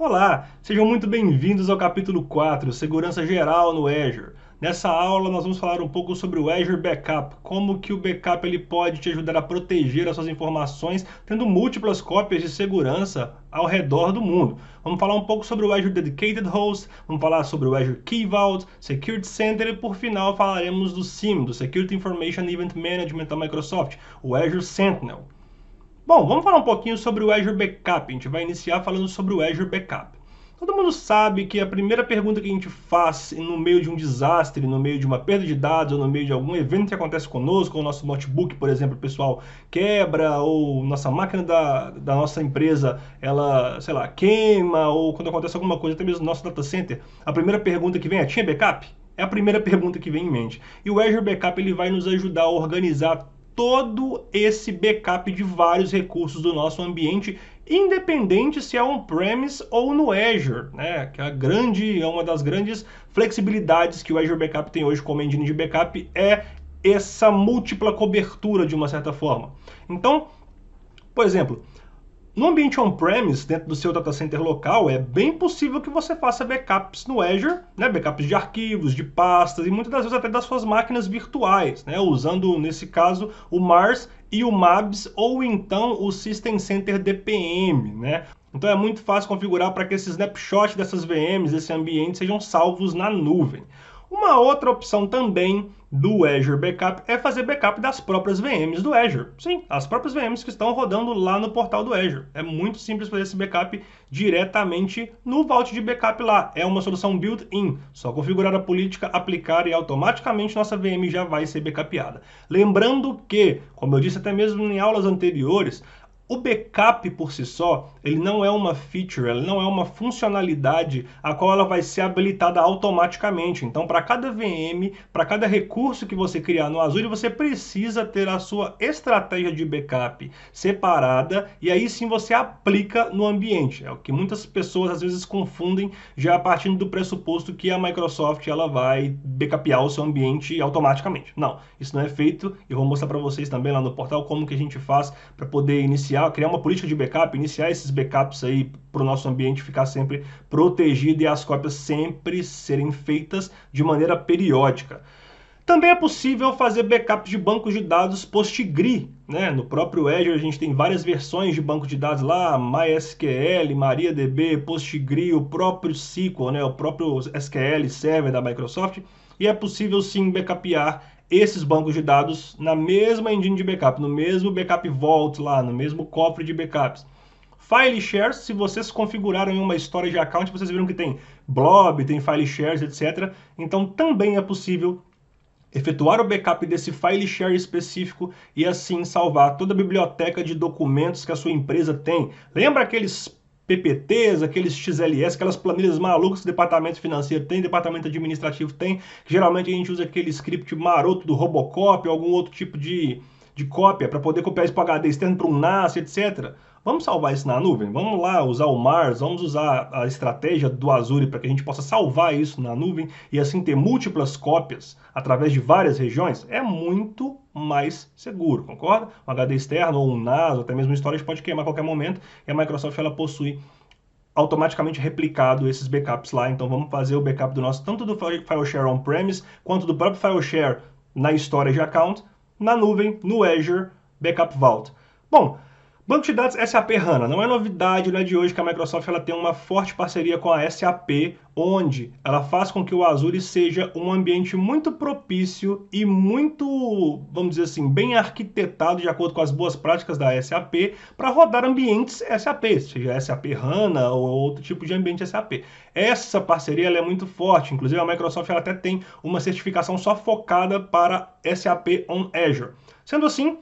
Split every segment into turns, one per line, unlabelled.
Olá, sejam muito bem-vindos ao capítulo 4, Segurança Geral no Azure. Nessa aula nós vamos falar um pouco sobre o Azure Backup, como que o backup ele pode te ajudar a proteger as suas informações, tendo múltiplas cópias de segurança ao redor do mundo. Vamos falar um pouco sobre o Azure Dedicated Host, vamos falar sobre o Azure Key Vault, Security Center e por final falaremos do SIEM, do Security Information Event Management da Microsoft, o Azure Sentinel. Bom, vamos falar um pouquinho sobre o Azure Backup. A gente vai iniciar falando sobre o Azure Backup. Todo mundo sabe que a primeira pergunta que a gente faz no meio de um desastre, no meio de uma perda de dados, ou no meio de algum evento que acontece conosco, ou nosso notebook, por exemplo, o pessoal quebra, ou nossa máquina da nossa empresa, ela, sei lá, queima, ou quando acontece alguma coisa, até mesmo no nosso data center, a primeira pergunta que vem é: tinha backup? É a primeira pergunta que vem em mente. E o Azure Backup ele vai nos ajudar a organizar todo esse backup de vários recursos do nosso ambiente, independente se é on-premise ou no Azure, né? Que é uma das grandes flexibilidades que o Azure Backup tem hoje como engine de backup, é essa múltipla cobertura de uma certa forma. Então, por exemplo, no ambiente on-premise, dentro do seu data center local, é bem possível que você faça backups no Azure, né? Backups de arquivos, de pastas e muitas das vezes até das suas máquinas virtuais, né? Usando, nesse caso, o Mars e o MABS ou então o System Center DPM, né? Então é muito fácil configurar para que esse snapshot dessas VMs, desse ambiente, sejam salvos na nuvem. Uma outra opção também do Azure Backup é fazer backup das próprias VMs do Azure. Sim, as próprias VMs que estão rodando lá no portal do Azure. É muito simples fazer esse backup diretamente no Vault de Backup lá. É uma solução built-in. Só configurar a política, aplicar e automaticamente nossa VM já vai ser backupeada. Lembrando que, como eu disse até mesmo em aulas anteriores, o backup por si só, ele não é uma feature, ele não é uma funcionalidade a qual ela vai ser habilitada automaticamente. Então, para cada VM, para cada recurso que você criar no Azure, você precisa ter a sua estratégia de backup separada e aí sim você aplica no ambiente. É o que muitas pessoas às vezes confundem, já partindo do pressuposto que a Microsoft ela vai backupear o seu ambiente automaticamente. Não, isso não é feito e vou mostrar para vocês também lá no portal como que a gente faz para poder criar uma política de backup, iniciar esses backups aí para o nosso ambiente ficar sempre protegido e as cópias sempre serem feitas de maneira periódica. Também é possível fazer backup de bancos de dados PostgRE, né? No próprio Azure a gente tem várias versões de banco de dados lá, MySQL, MariaDB, PostgRE, o próprio SQL, né? O próprio SQL Server da Microsoft, e é possível sim backupear esses bancos de dados na mesma engine de backup, no mesmo backup vault lá, no mesmo cofre de backups. File shares, se vocês configuraram em uma storage account, vocês viram que tem blob, tem file shares, etc. Então também é possível efetuar o backup desse file share específico e assim salvar toda a biblioteca de documentos que a sua empresa tem. Lembra aqueles PPTs, aqueles XLS, aquelas planilhas malucas que o departamento financeiro tem, departamento administrativo tem, que geralmente a gente usa aquele script maroto do Robocop ou algum outro tipo de cópia para poder copiar isso para HD externo, para um NAS, etc. Vamos salvar isso na nuvem? Vamos lá usar o Mars, vamos usar a estratégia do Azure para que a gente possa salvar isso na nuvem e assim ter múltiplas cópias através de várias regiões? É muito mais seguro, concorda? Um HD externo ou um NAS, ou até mesmo um storage pode queimar a qualquer momento e a Microsoft ela possui automaticamente replicado esses backups lá. Então vamos fazer o backup do nosso, tanto do file share on-premise, quanto do próprio file share na storage account, na nuvem, no Azure Backup Vault. Bom, banco de dados SAP HANA, não é novidade, não é de hoje que a Microsoft ela tem uma forte parceria com a SAP, onde ela faz com que o Azure seja um ambiente muito propício e muito, vamos dizer assim, bem arquitetado de acordo com as boas práticas da SAP para rodar ambientes SAP, seja SAP HANA ou outro tipo de ambiente SAP. Essa parceria ela é muito forte, inclusive a Microsoft ela até tem uma certificação só focada para SAP on Azure. Sendo assim,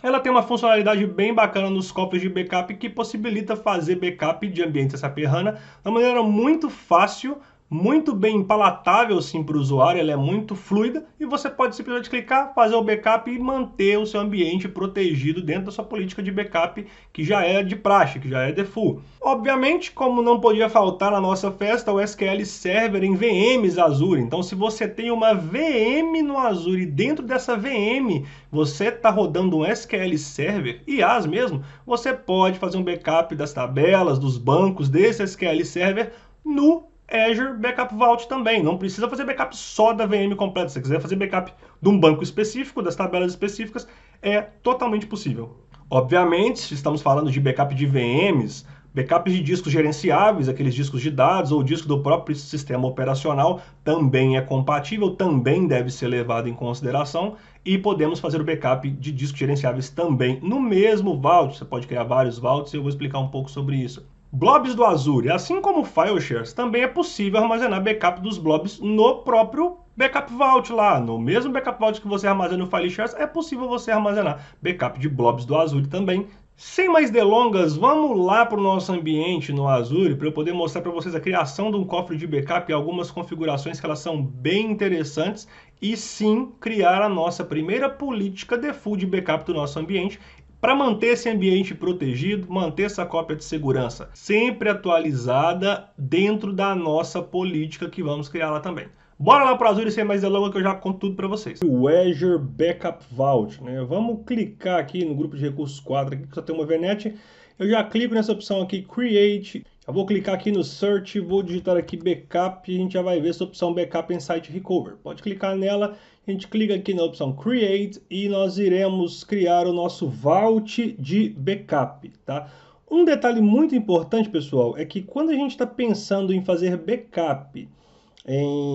ela tem uma funcionalidade bem bacana nos cofres de backup que possibilita fazer backup de ambiente SAP HANA de uma maneira muito fácil, muito bem palatável sim para o usuário, ela é muito fluida e você pode simplesmente clicar, fazer o backup e manter o seu ambiente protegido dentro da sua política de backup, que já é de praxe, que já é default. Obviamente, como não podia faltar na nossa festa, o SQL Server em VMs Azure. Então, se você tem uma VM no Azure e dentro dessa VM você está rodando um SQL Server, IaaS mesmo, você pode fazer um backup das tabelas, dos bancos desse SQL Server no Azure Backup Vault também. Não precisa fazer backup só da VM completa. Se você quiser fazer backup de um banco específico, das tabelas específicas, é totalmente possível. Obviamente, se estamos falando de backup de VMs, backups de discos gerenciáveis, aqueles discos de dados ou disco do próprio sistema operacional, também é compatível, também deve ser levado em consideração, e podemos fazer o backup de discos gerenciáveis também no mesmo vault. Você pode criar vários vaults e eu vou explicar um pouco sobre isso. Blobs do Azure, assim como FileShares, também é possível armazenar backup dos blobs no próprio Backup Vault lá. No mesmo Backup Vault que você armazena no FileShares, é possível você armazenar backup de blobs do Azure também. Sem mais delongas, vamos lá para o nosso ambiente no Azure para eu poder mostrar para vocês a criação de um cofre de backup e algumas configurações que elas são bem interessantes e sim criar a nossa primeira política default de backup do nosso ambiente para manter esse ambiente protegido, manter essa cópia de segurança sempre atualizada dentro da nossa política que vamos criar lá também. Bora lá para o Azure sem mais delongas que eu já conto tudo para vocês. O Azure Backup Vault, né? Vamos clicar aqui no grupo de recursos 4, aqui que só tem uma VNet. Eu já clico nessa opção aqui, Create. Eu vou clicar aqui no Search, vou digitar aqui Backup e a gente já vai ver essa opção Backup and Site Recover. Pode clicar nela, a gente clica aqui na opção Create e nós iremos criar o nosso Vault de Backup, tá? Um detalhe muito importante, pessoal, é que quando a gente está pensando em fazer backup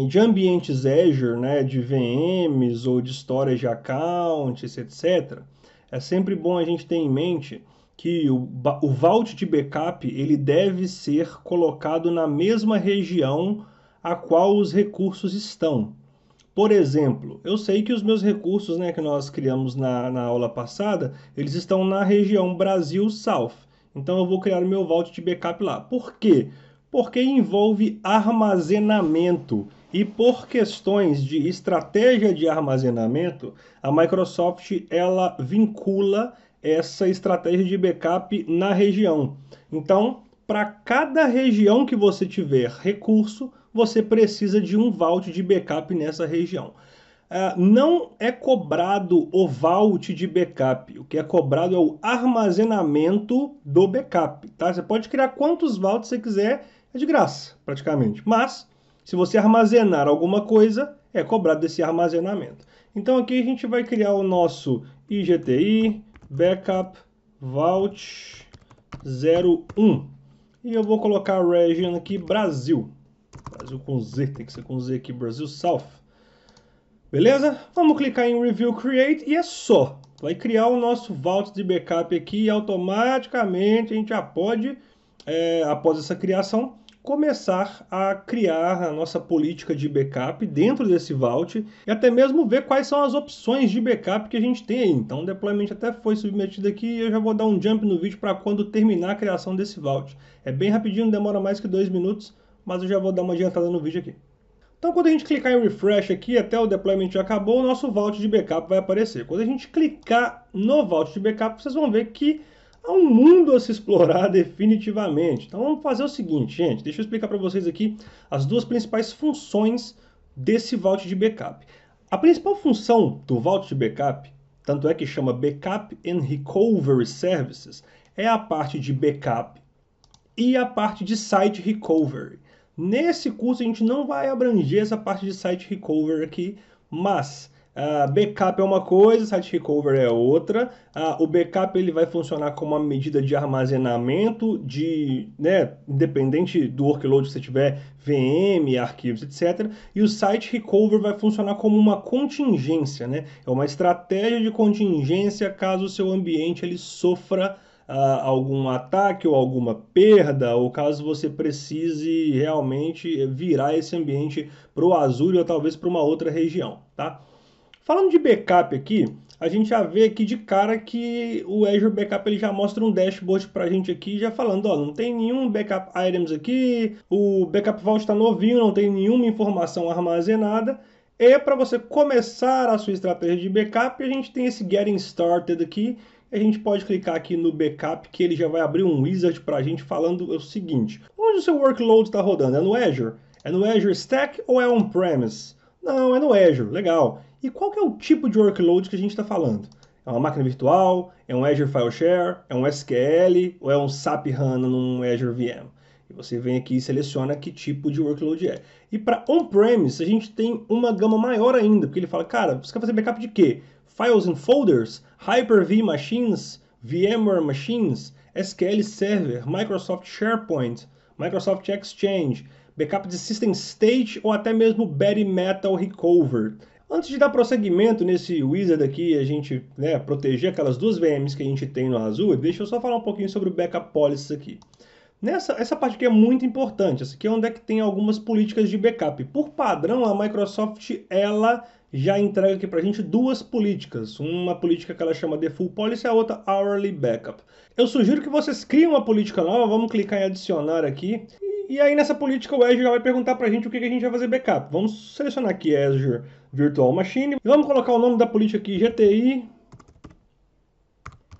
de ambientes Azure, né, de VMs ou de storage accounts, etc., é sempre bom a gente ter em mente que o Vault de Backup ele deve ser colocado na mesma região a qual os recursos estão. Por exemplo, eu sei que os meus recursos, né, que nós criamos na aula passada, eles estão na região Brasil South. Então eu vou criar o meu Vault de Backup lá. Por quê? Porque envolve armazenamento. E por questões de estratégia de armazenamento, a Microsoft ela vincula essa estratégia de backup na região. Então, para cada região que você tiver recurso, você precisa de um vault de backup nessa região. Não é cobrado o vault de backup, o que é cobrado é o armazenamento do backup. Tá? Você pode criar quantos vaults você quiser, é de graça, praticamente. Mas, se você armazenar alguma coisa, é cobrado esse armazenamento. Então aqui a gente vai criar o nosso IGTI Backup Vault 01. E eu vou colocar a region aqui, Brasil. Brasil com Z, tem que ser com Z aqui, Brasil South. Beleza? Vamos clicar em Review Create e é só. Vai criar o nosso Vault de Backup aqui e automaticamente a gente já pode, após essa criação, começar a criar a nossa política de backup dentro desse Vault e até mesmo ver quais são as opções de backup que a gente tem aí. Então o deployment até foi submetido aqui e eu já vou dar um jump no vídeo para quando terminar a criação desse Vault. É bem rapidinho, não demora mais que 2 minutos, mas eu já vou dar uma adiantada no vídeo aqui. Então quando a gente clicar em Refresh aqui, até o deployment já acabou, o nosso Vault de Backup vai aparecer. Quando a gente clicar no Vault de Backup, vocês vão ver que há um mundo a se explorar definitivamente. Então vamos fazer o seguinte, gente, deixa eu explicar para vocês aqui as duas principais funções desse Vault de Backup. A principal função do Vault de Backup, tanto é que chama Backup and Recovery Services, é a parte de backup e a parte de Site Recovery. Nesse curso a gente não vai abranger essa parte de Site Recovery aqui, mas backup é uma coisa, Site Recovery é outra. O backup ele vai funcionar como uma medida de armazenamento, independente do workload que você tiver, VM, arquivos, etc. E o Site Recovery vai funcionar como uma contingência, né? É uma estratégia de contingência caso o seu ambiente ele sofra algum ataque ou alguma perda, ou caso você precise realmente virar esse ambiente para o Azure ou talvez para uma outra região, tá? Falando de backup aqui, a gente já vê aqui de cara que o Azure Backup ele já mostra um dashboard pra gente aqui, já falando, ó, não tem nenhum backup items aqui, o Backup Vault está novinho, não tem nenhuma informação armazenada. E para você começar a sua estratégia de backup, a gente tem esse Getting Started aqui. A gente pode clicar aqui no backup, que ele já vai abrir um wizard para a gente falando o seguinte: onde o seu workload está rodando? É no Azure? É no Azure Stack ou é on-premise? Não, é no Azure, legal. E qual que é o tipo de workload que a gente está falando? É uma máquina virtual? É um Azure File Share? É um SQL? Ou é um SAP HANA num Azure VM? E você vem aqui e seleciona que tipo de workload é. E para on-premise, a gente tem uma gama maior ainda, porque ele fala, cara, você quer fazer backup de quê? Files and folders? Hyper-V machines? VMware machines? SQL Server? Microsoft SharePoint? Microsoft Exchange? Backup de System State ou até mesmo Bare Metal Recovered? Antes de dar prosseguimento nesse wizard aqui, a gente proteger aquelas duas VMs que a gente tem no Azure, deixa eu só falar um pouquinho sobre o Backup Policies aqui. Essa parte aqui é muito importante, essa aqui é onde é que tem algumas políticas de backup. Por padrão, a Microsoft ela já entrega aqui pra gente duas políticas. Uma política que ela chama Default Policy e a outra Hourly Backup. Eu sugiro que vocês criem uma política nova, vamos clicar em adicionar aqui. E aí nessa política o Azure já vai perguntar pra gente o que a gente vai fazer backup. Vamos selecionar aqui Azure Virtual Machine. E vamos colocar o nome da política aqui, GTI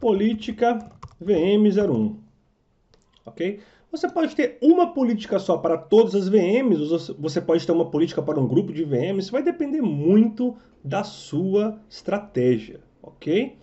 Política VM01. Ok? Você pode ter uma política só para todas as VMs, ou você pode ter uma política para um grupo de VMs, isso vai depender muito da sua estratégia, ok?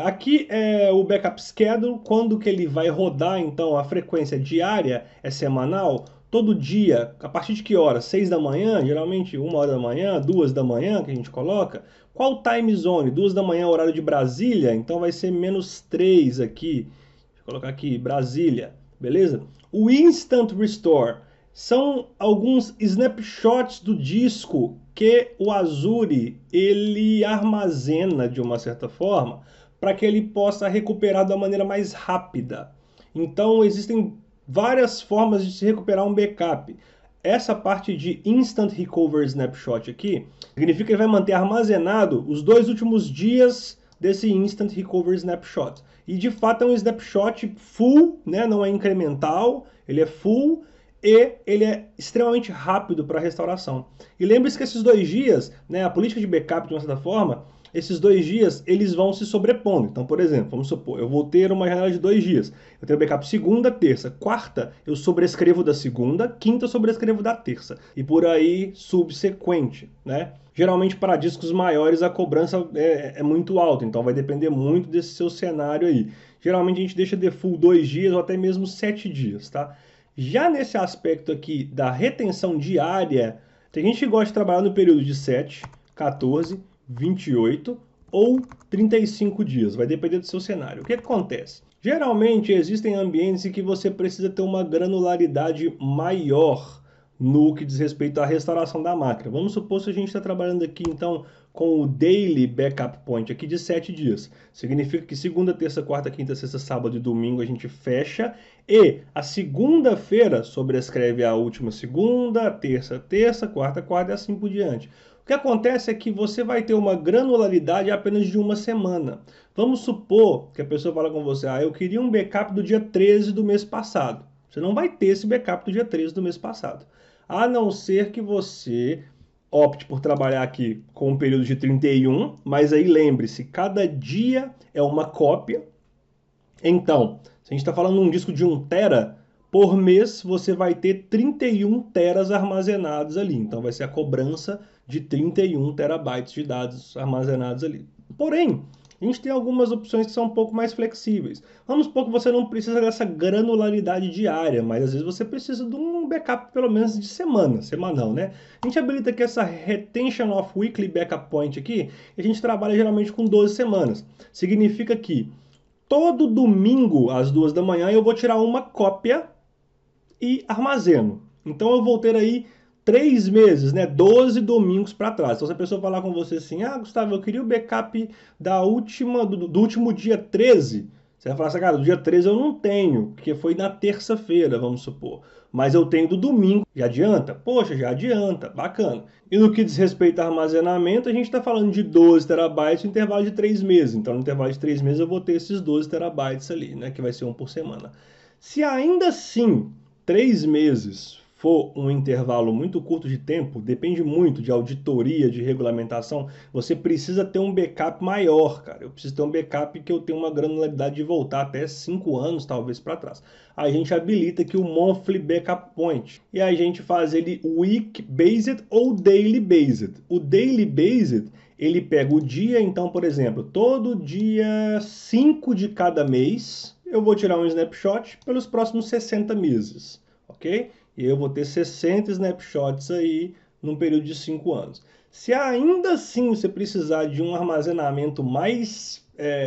Aqui é o Backup Schedule, quando que ele vai rodar, então a frequência diária é semanal, todo dia, a partir de que hora? 6 da manhã, geralmente 1 hora da manhã, 2 da manhã que a gente coloca. Qual time zone? 2 da manhã, horário de Brasília, então vai ser -3 aqui. Deixa eu colocar aqui, Brasília, beleza? O Instant Restore são alguns snapshots do disco que o Azure ele armazena de uma certa forma para que ele possa recuperar da maneira mais rápida. Então existem várias formas de se recuperar um backup. Essa parte de Instant Recover Snapshot aqui significa que ele vai manter armazenado os 2 últimos dias desse Instant Recover Snapshot. E de fato é um snapshot full, né? Não é incremental, ele é full e ele é extremamente rápido para restauração. E lembre-se que esses 2 dias, né, a política de backup de uma certa forma, esses 2 dias eles vão se sobrepondo. Então, por exemplo, vamos supor, eu vou ter uma janela de 2 dias. Eu tenho backup segunda, terça, quarta, eu sobrescrevo da segunda, quinta eu sobrescrevo da terça. E por aí subsequente, né? Geralmente para discos maiores a cobrança é muito alta, então vai depender muito desse seu cenário aí. Geralmente a gente deixa default 2 dias ou até mesmo 7 dias, tá? Já nesse aspecto aqui da retenção diária, tem gente que gosta de trabalhar no período de 7, 14, 28 ou 35 dias, vai depender do seu cenário. O que acontece? Geralmente existem ambientes em que você precisa ter uma granularidade maior no que diz respeito à restauração da máquina. Vamos supor se a gente está trabalhando aqui então com o Daily Backup Point aqui de 7 dias. Significa que segunda, terça, quarta, quinta, sexta, sábado e domingo a gente fecha e a segunda-feira sobrescreve a última segunda, terça, quarta e assim por diante. O que acontece é que você vai ter uma granularidade apenas de uma semana. Vamos supor que a pessoa fala com você, eu queria um backup do dia 13 do mês passado. Você não vai ter esse backup do dia 13 do mês passado. A não ser que você opte por trabalhar aqui com um período de 31, mas aí lembre-se, cada dia é uma cópia. Então, se a gente está falando de um disco de 1 tera, por mês você vai ter 31 teras armazenados ali. Então vai ser a cobrança de 31 terabytes de dados armazenados ali. Porém, a gente tem algumas opções que são um pouco mais flexíveis. Vamos supor que você não precisa dessa granularidade diária, mas às vezes você precisa de um backup pelo menos de semanal, né? A gente habilita aqui essa Retention of Weekly Backup Point aqui, e a gente trabalha geralmente com 12 semanas. Significa que todo domingo às 2 da manhã eu vou tirar uma cópia e armazeno. Então eu vou ter aí 3 meses, né? 12 domingos para trás. Então se a pessoa falar com você assim, Gustavo, eu queria o backup do último dia 13, Você vai falar assim, cara, do dia 13 eu não tenho, porque foi na terça-feira, vamos supor. Mas eu tenho do domingo. Já adianta? Poxa, já adianta. Bacana. E no que diz respeito a armazenamento, a gente está falando de 12 terabytes no intervalo de 3 meses. Então, no intervalo de 3 meses, eu vou ter esses 12 terabytes ali, né? Que vai ser um por semana. Se ainda assim 3 meses for um intervalo muito curto de tempo, depende muito de auditoria, de regulamentação, você precisa ter um backup maior, cara. Eu preciso ter um backup que eu tenha uma granularidade de voltar até 5 anos, talvez, para trás. A gente habilita aqui o Monthly Backup Point. E a gente faz ele Week Based ou Daily Based. O Daily Based, ele pega o dia, então, por exemplo, todo dia 5 de cada mês, eu vou tirar um snapshot pelos próximos 60 meses, ok? E eu vou ter 60 snapshots aí num período de 5 anos. Se ainda assim você precisar de um armazenamento mais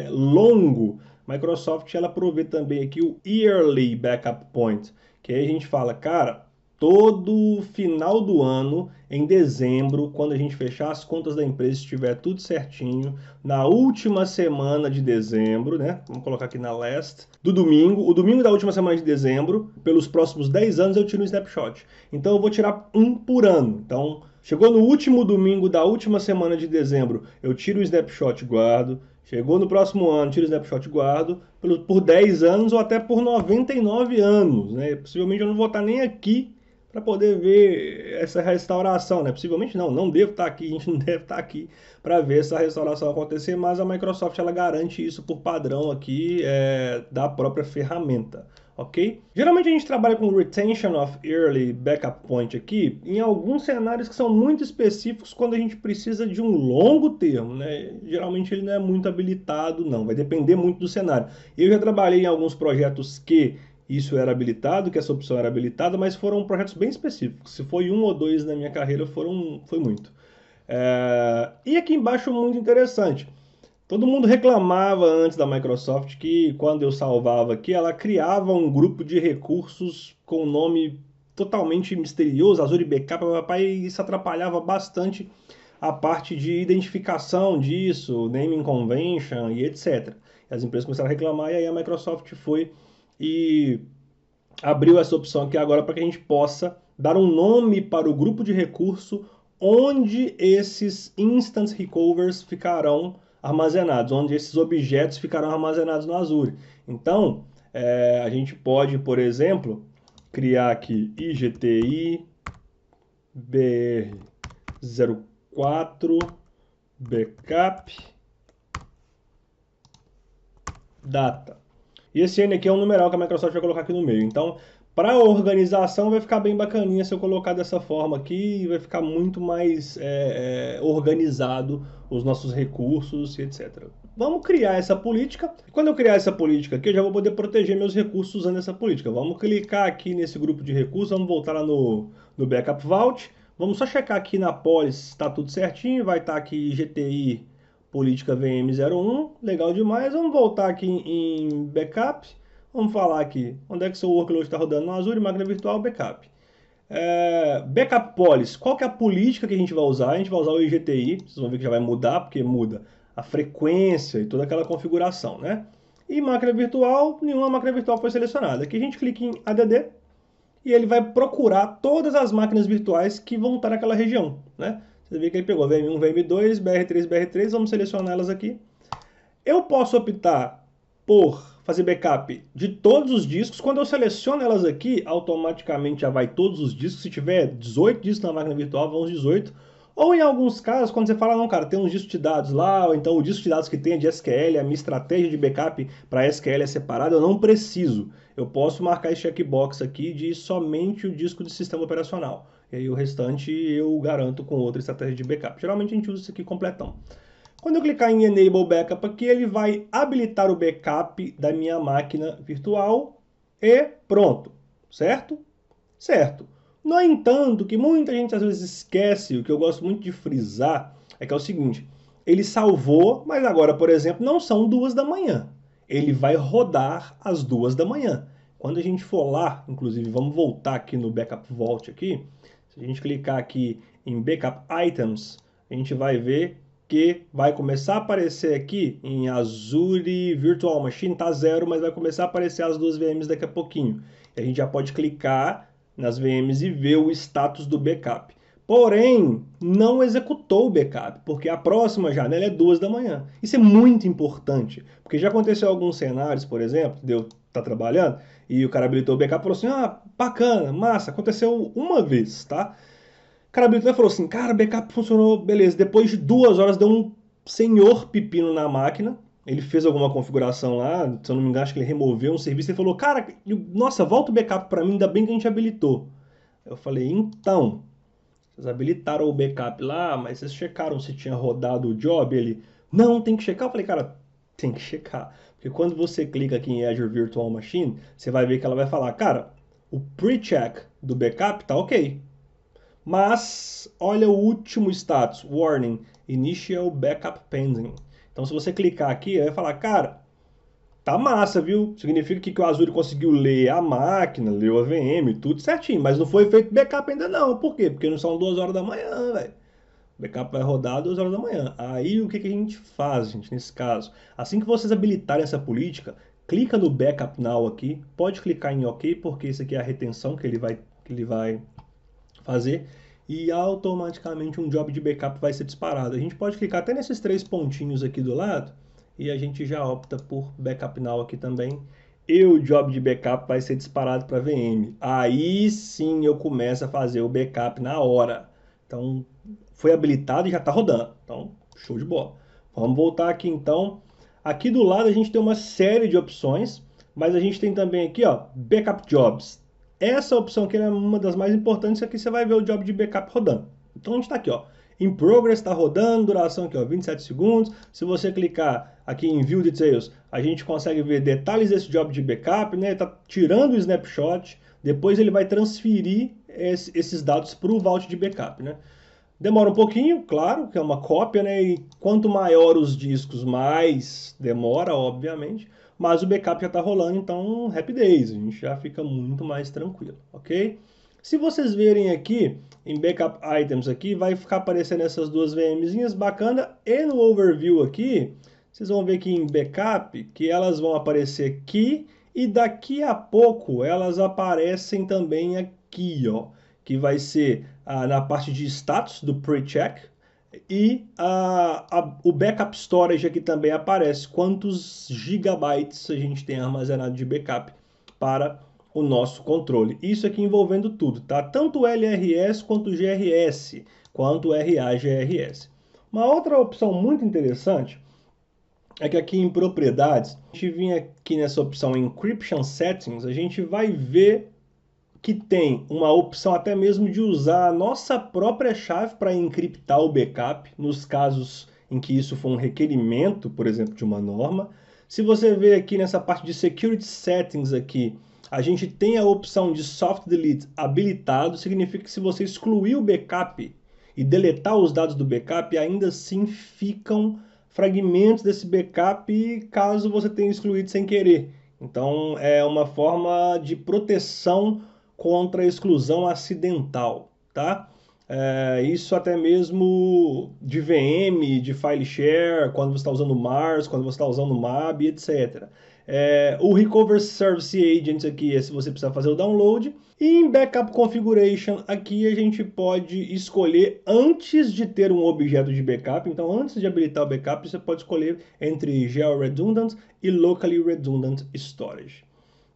longo, Microsoft ela provê também aqui o Yearly Backup Point, que aí a gente fala, cara, todo final do ano, em dezembro, quando a gente fechar as contas da empresa, estiver tudo certinho, na última semana de dezembro, né? Vamos colocar aqui na last, do domingo, o domingo da última semana de dezembro, pelos próximos 10 anos eu tiro um snapshot. Então eu vou tirar um por ano. Então, chegou no último domingo da última semana de dezembro, eu tiro o snapshot e guardo. Chegou no próximo ano, tiro o snapshot e guardo por 10 anos ou até por 99 anos, né? Possivelmente eu não vou estar nem aqui para poder ver essa restauração, né? Possivelmente não, não devo estar aqui, a gente não deve estar aqui para ver essa restauração acontecer, mas a Microsoft ela garante isso por padrão aqui da própria ferramenta, ok? Geralmente a gente trabalha com Retention of Early Backup Point aqui em alguns cenários que são muito específicos quando a gente precisa de um longo termo, né? Geralmente ele não é muito habilitado, não, vai depender muito do cenário. Eu já trabalhei em alguns projetos que isso era habilitado, que essa opção era habilitada, mas foram projetos bem específicos. Se foi um ou dois na minha carreira, foi muito. E aqui embaixo, muito interessante. Todo mundo reclamava antes da Microsoft que quando eu salvava aqui, ela criava um grupo de recursos com nome totalmente misterioso, Azure Backup, papai, e isso atrapalhava bastante a parte de identificação disso, naming convention e etc. As empresas começaram a reclamar e aí a Microsoft foi e abriu essa opção aqui agora para que a gente possa dar um nome para o grupo de recurso onde esses instant recovers ficarão armazenados, onde esses objetos ficarão armazenados no Azure. Então, a gente pode, por exemplo, criar aqui IGTI BR04 backup data. E esse N aqui é um numeral que a Microsoft vai colocar aqui no meio. Então, para a organização vai ficar bem bacaninha se eu colocar dessa forma aqui, vai ficar muito mais organizado os nossos recursos e etc. Vamos criar essa política. Quando eu criar essa política aqui, eu já vou poder proteger meus recursos usando essa política. Vamos clicar aqui nesse grupo de recursos, vamos voltar lá no Backup Vault. Vamos só checar aqui na policy se está tudo certinho. Vai estar aqui GTI política VM01, legal demais. Vamos voltar aqui em backup. Vamos falar aqui onde é que seu workload está rodando no Azure, máquina virtual, backup. Backup policy, qual que é a política que a gente vai usar? A gente vai usar o IGTI, vocês vão ver que já vai mudar, porque muda a frequência e toda aquela configuração, né? E máquina virtual, nenhuma máquina virtual foi selecionada. Aqui a gente clica em ADD e ele vai procurar todas as máquinas virtuais que vão estar naquela região, né? Você vê que ele pegou VM1, VM2, BR3, BR3, vamos selecionar elas aqui. Eu posso optar por fazer backup de todos os discos. Quando eu seleciono elas aqui, automaticamente já vai todos os discos. Se tiver 18 discos na máquina virtual, vão os 18. Ou em alguns casos, quando você fala, não, cara, tem uns discos de dados lá, ou então o disco de dados que tem é de SQL, a minha estratégia de backup para SQL é separada, eu não preciso. Eu posso marcar esse checkbox aqui de somente o disco de sistema operacional. E aí o restante eu garanto com outra estratégia de backup. Geralmente a gente usa isso aqui completão. Quando eu clicar em Enable Backup aqui, ele vai habilitar o backup da minha máquina virtual e pronto, certo? Certo. No entanto, que muita gente às vezes esquece, o que eu gosto muito de frisar, é que é o seguinte, ele salvou, mas agora, por exemplo, não são 2 da manhã. Ele vai rodar às 2 da manhã. Quando a gente for lá, inclusive, vamos voltar aqui no Backup Vault aqui, se a gente clicar aqui em Backup Items, a gente vai ver que vai começar a aparecer aqui em Azure Virtual Machine, tá 0, mas vai começar a aparecer as duas VMs daqui a pouquinho. E a gente já pode clicar nas VMs e ver o status do backup. Porém, não executou o backup, porque a próxima janela é 2 da manhã. Isso é muito importante, porque já aconteceu alguns cenários, por exemplo, de eu estar trabalhando, e o cara habilitou o backup e falou assim, ah, bacana, massa, aconteceu uma vez, tá? O cara habilitou e falou assim, cara, backup funcionou, beleza. Depois de 2 horas deu um senhor pepino na máquina, ele fez alguma configuração lá, se eu não me engano, acho que ele removeu um serviço e falou, cara, nossa, volta o backup para mim, ainda bem que a gente habilitou. Eu falei, então, vocês habilitaram o backup lá, mas vocês checaram se tinha rodado o job? Ele, não, tem que checar. Eu falei, cara, tem que checar. Porque quando você clica aqui em Azure Virtual Machine, você vai ver que ela vai falar, cara, o pre-check do backup tá ok. Mas olha o último status, warning, initial backup pending. Então se você clicar aqui, vai falar, cara, tá massa, viu? Significa que o Azure conseguiu ler a máquina, leu a VM, tudo certinho, mas não foi feito backup ainda não. Por quê? Porque não são 2 horas da manhã, velho. O backup vai rodar 2 horas da manhã. Aí o que a gente faz, gente, nesse caso? Assim que vocês habilitarem essa política, clica no Backup Now aqui, pode clicar em OK, porque isso aqui é a retenção que ele vai fazer e automaticamente um job de backup vai ser disparado. A gente pode clicar até nesses 3 pontinhos aqui do lado e a gente já opta por Backup Now aqui também. E o job de backup vai ser disparado para VM. Aí sim eu começo a fazer o backup na hora. Então foi habilitado e já está rodando. Então show de bola. Vamos voltar aqui então. Aqui do lado a gente tem uma série de opções, mas a gente tem também aqui, ó, Backup Jobs. Essa opção aqui é uma das mais importantes, aqui você vai ver o job de backup rodando. Então a gente está aqui, ó, in progress, está rodando, duração aqui, ó, 27 segundos. Se você clicar aqui em View Details, a gente consegue ver detalhes desse job de backup, né? Está tirando o snapshot, depois ele vai transferir esses dados para o vault de backup, né? Demora um pouquinho, claro, que é uma cópia, né? E quanto maior os discos, mais demora, obviamente. Mas o backup já está rolando, então rapidez, a gente já fica muito mais tranquilo, ok? Se vocês verem aqui, em Backup Items aqui, vai ficar aparecendo essas duas VMzinhas bacana. E no Overview aqui, vocês vão ver que em Backup, que elas vão aparecer aqui. E daqui a pouco, elas aparecem também aqui, ó. Que vai ser na parte de status do pre-check. E o backup storage aqui também aparece, quantos gigabytes a gente tem armazenado de backup para o nosso controle. Isso aqui envolvendo tudo, tá? Tanto LRS quanto GRS, quanto RAGRS. Uma outra opção muito interessante é que aqui em propriedades, a gente vinha aqui nessa opção Encryption Settings, a gente vai ver que tem uma opção até mesmo de usar a nossa própria chave para encriptar o backup, nos casos em que isso for um requerimento, por exemplo, de uma norma. Se você ver aqui nessa parte de Security Settings aqui, a gente tem a opção de Soft Delete habilitado, significa que se você excluir o backup e deletar os dados do backup, ainda assim ficam fragmentos desse backup caso você tenha excluído sem querer. Então é uma forma de proteção contra a exclusão acidental, tá? Isso até mesmo de VM, de file share, quando você está usando Mars, quando você está usando MAB, etc. O Recover Service Agent aqui é se você precisar fazer o download. E em Backup Configuration, aqui a gente pode escolher antes de ter um objeto de backup. Então, antes de habilitar o backup, você pode escolher entre Geo Redundant e Locally Redundant Storage.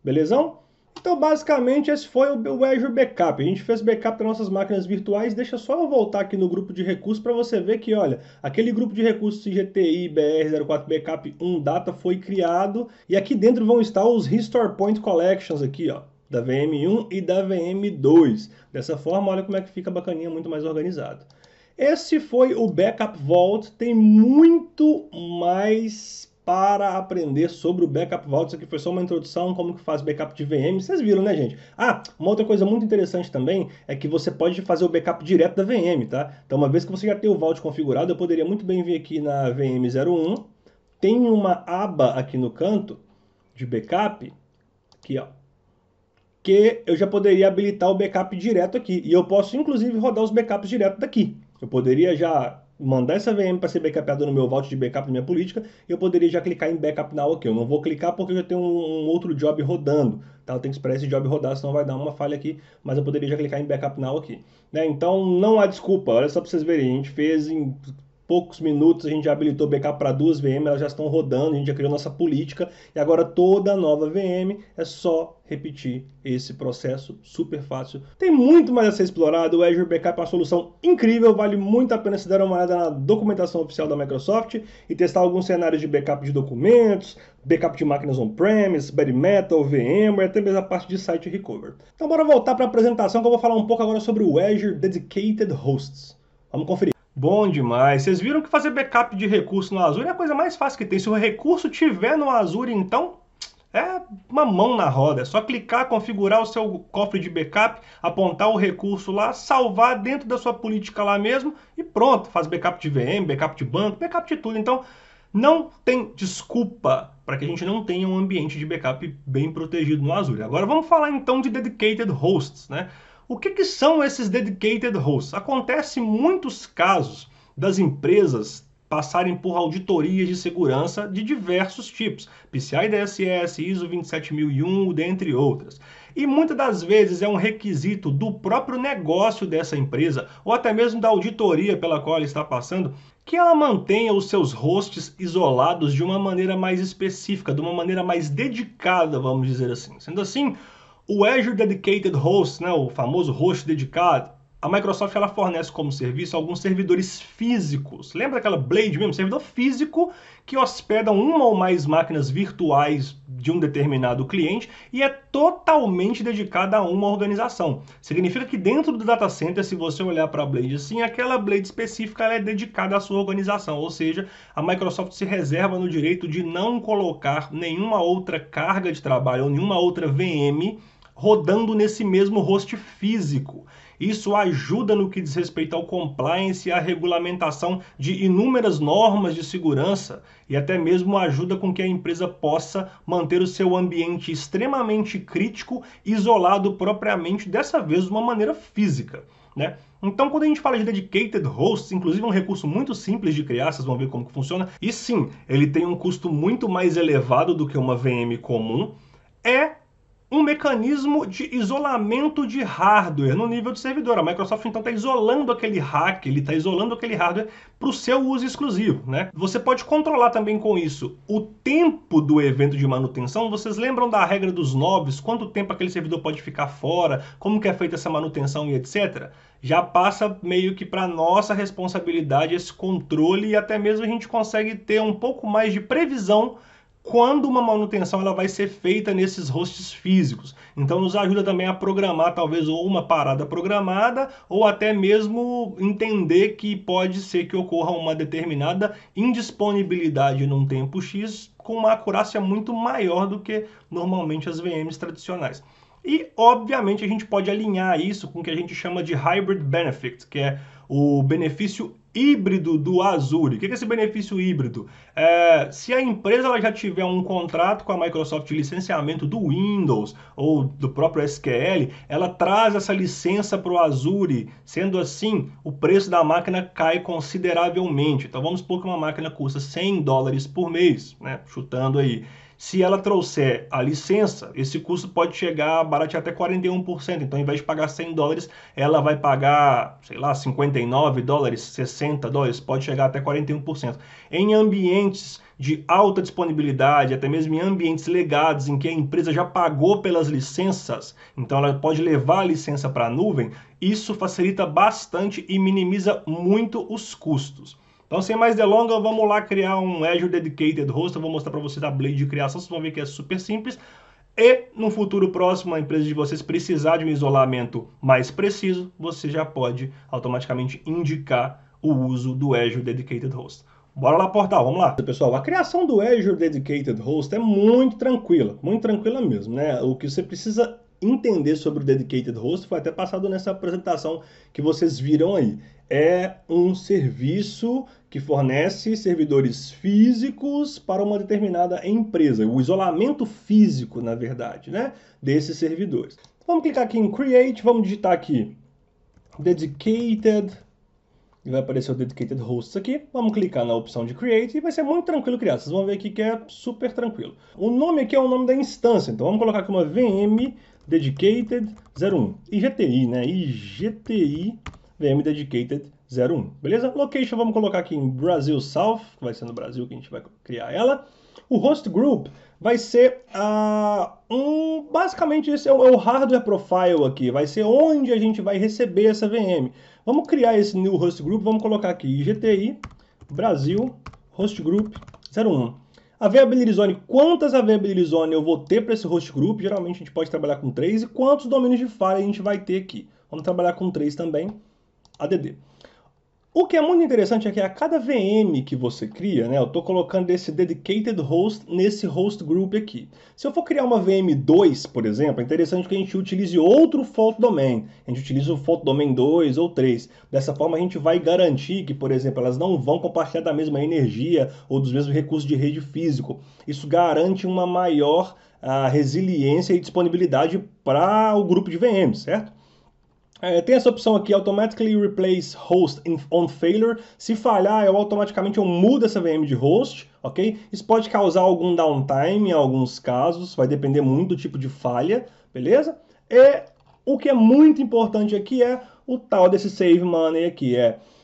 Belezão? Então, basicamente, esse foi o Azure Backup. A gente fez backup das nossas máquinas virtuais. Deixa só eu voltar aqui no grupo de recursos para você ver que, olha, aquele grupo de recursos GTI BR04 Backup 1 Data foi criado. E aqui dentro vão estar os Restore Point Collections aqui, ó, da VM1 e da VM2. Dessa forma, olha como é que fica bacaninha, muito mais organizado. Esse foi o Backup Vault. Tem muito mais para aprender sobre o Backup Vault. Isso aqui foi só uma introdução, como que faz backup de VM. Vocês viram, né, gente? Uma outra coisa muito interessante também é que você pode fazer o backup direto da VM, tá? Então, uma vez que você já tem o Vault configurado, eu poderia muito bem vir aqui na VM01. Tem uma aba aqui no canto de backup, aqui, ó, que eu já poderia habilitar o backup direto aqui. E eu posso, inclusive, rodar os backups direto daqui. Eu poderia já mandar essa VM para ser backupada no meu vault de backup da minha política, eu poderia já clicar em Backup Now aqui. Eu não vou clicar porque eu já tenho um outro job rodando, tá? Eu tenho que esperar esse job rodar, senão vai dar uma falha aqui, mas eu poderia já clicar em Backup Now aqui, né? Então não há desculpa, olha só para vocês verem, a gente fez em poucos minutos, a gente já habilitou backup para 2 VM, elas já estão rodando, a gente já criou nossa política, e agora toda nova VM é só repetir esse processo super fácil. Tem muito mais a ser explorado, o Azure Backup é uma solução incrível, vale muito a pena se dar uma olhada na documentação oficial da Microsoft e testar alguns cenários de backup de documentos, backup de máquinas on-premise, bare metal, VMware, até mesmo a parte de site recover. Então bora voltar para a apresentação que eu vou falar um pouco agora sobre o Azure Dedicated Hosts. Vamos conferir. Bom demais. Vocês viram que fazer backup de recurso no Azure é a coisa mais fácil que tem. Se o recurso tiver no Azure, então é uma mão na roda. É só clicar, configurar o seu cofre de backup, apontar o recurso lá, salvar dentro da sua política lá mesmo e pronto. Faz backup de VM, backup de banco, backup de tudo. Então não tem desculpa para que a gente não tenha um ambiente de backup bem protegido no Azure. Agora vamos falar então de Dedicated Hosts, né? O que são esses dedicated hosts? Acontece em muitos casos das empresas passarem por auditorias de segurança de diversos tipos, PCI DSS, ISO 27001, dentre outras. E muitas das vezes é um requisito do próprio negócio dessa empresa, ou até mesmo da auditoria pela qual ela está passando, que ela mantenha os seus hosts isolados de uma maneira mais específica, de uma maneira mais dedicada, vamos dizer assim. Sendo assim, o Azure Dedicated Host, né, o famoso host dedicado, a Microsoft ela fornece como serviço alguns servidores físicos. Lembra aquela Blade mesmo? Servidor físico que hospeda uma ou mais máquinas virtuais de um determinado cliente e é totalmente dedicada a uma organização. Significa que dentro do data center, se você olhar para a Blade assim, aquela Blade específica ela é dedicada à sua organização. Ou seja, a Microsoft se reserva no direito de não colocar nenhuma outra carga de trabalho ou nenhuma outra VM rodando nesse mesmo host físico. Isso ajuda no que diz respeito ao compliance e à regulamentação de inúmeras normas de segurança e até mesmo ajuda com que a empresa possa manter o seu ambiente extremamente crítico, isolado propriamente, dessa vez de uma maneira física, né? Então, quando a gente fala de Dedicated Hosts, inclusive é um recurso muito simples de criar, vocês vão ver como que funciona, e sim, ele tem um custo muito mais elevado do que uma VM comum, é um mecanismo de isolamento de hardware no nível de servidor. A Microsoft então está isolando aquele hack, ele está isolando aquele hardware para o seu uso exclusivo, né? Você pode controlar também com isso o tempo do evento de manutenção. Vocês lembram da regra dos nobs? Quanto tempo aquele servidor pode ficar fora? Como que é feita essa manutenção e etc. Já passa meio que para nossa responsabilidade esse controle e até mesmo a gente consegue ter um pouco mais de previsão quando uma manutenção ela vai ser feita nesses hosts físicos. Então nos ajuda também a programar talvez ou uma parada programada ou até mesmo entender que pode ser que ocorra uma determinada indisponibilidade num tempo X com uma acurácia muito maior do que normalmente as VMs tradicionais. E, obviamente, a gente pode alinhar isso com o que a gente chama de Hybrid Benefit, que é o benefício híbrido do Azure. O que é esse benefício híbrido? Se a empresa ela já tiver um contrato com a Microsoft de licenciamento do Windows ou do próprio SQL, ela traz essa licença para o Azure. Sendo assim, o preço da máquina cai consideravelmente. Então vamos supor que uma máquina custa $100 por mês, né? Chutando aí. Se ela trouxer a licença, esse custo pode chegar a baratear até 41%. Então, ao invés de pagar $100, ela vai pagar, sei lá, $59, $60, pode chegar até 41%. Em ambientes de alta disponibilidade, até mesmo em ambientes legados em que a empresa já pagou pelas licenças, então ela pode levar a licença para a nuvem, isso facilita bastante e minimiza muito os custos. Então, sem mais delongas, vamos lá criar um Azure Dedicated Host. Eu vou mostrar para vocês a Blade de criação, vocês vão ver que é super simples. E, no futuro próximo, a empresa de vocês precisar de um isolamento mais preciso, você já pode automaticamente indicar o uso do Azure Dedicated Host. Bora lá, portal, vamos lá. Pessoal, a criação do Azure Dedicated Host é muito tranquila mesmo, né? O que você precisa entender sobre o Dedicated Host foi até passado nessa apresentação que vocês viram aí. É um serviço que fornece servidores físicos para uma determinada empresa, o isolamento físico, na verdade, né, desses servidores. Vamos clicar aqui em Create, vamos digitar aqui Dedicated e vai aparecer o Dedicated Hosts aqui. Vamos clicar na opção de Create e vai ser muito tranquilo criar. Vocês vão ver aqui que é super tranquilo. O nome aqui é o nome da instância, então vamos colocar aqui uma VM Dedicated 01. IGTI, né? IGTI VM Dedicated 01. Beleza? Location vamos colocar aqui em Brasil South, que vai ser no Brasil que a gente vai criar ela. O host group vai ser basicamente esse é o hardware profile aqui, vai ser onde a gente vai receber essa VM. Vamos criar esse new host group, vamos colocar aqui IGTI Brasil host group 01. Availability zone, quantas availability zone eu vou ter para esse host group? Geralmente a gente pode trabalhar com 3, e quantos domínios de falha a gente vai ter aqui? Vamos trabalhar com 3 também, ADD. O que é muito interessante é que a cada VM que você cria, né, eu estou colocando esse dedicated host nesse host group aqui. Se eu for criar uma VM2, por exemplo, é interessante que a gente utilize outro fault domain. A gente utiliza o fault domain 2 ou 3. Dessa forma a gente vai garantir que, por exemplo, elas não vão compartilhar da mesma energia ou dos mesmos recursos de rede físico. Isso garante uma maior resiliência e disponibilidade para o grupo de VMs, certo? Tem essa opção aqui, Automatically Replace Host on Failure. Se falhar, automaticamente eu mudo essa VM de host, ok? Isso pode causar algum downtime em alguns casos, vai depender muito do tipo de falha, beleza? E o que é muito importante aqui é o tal desse Save Money aqui,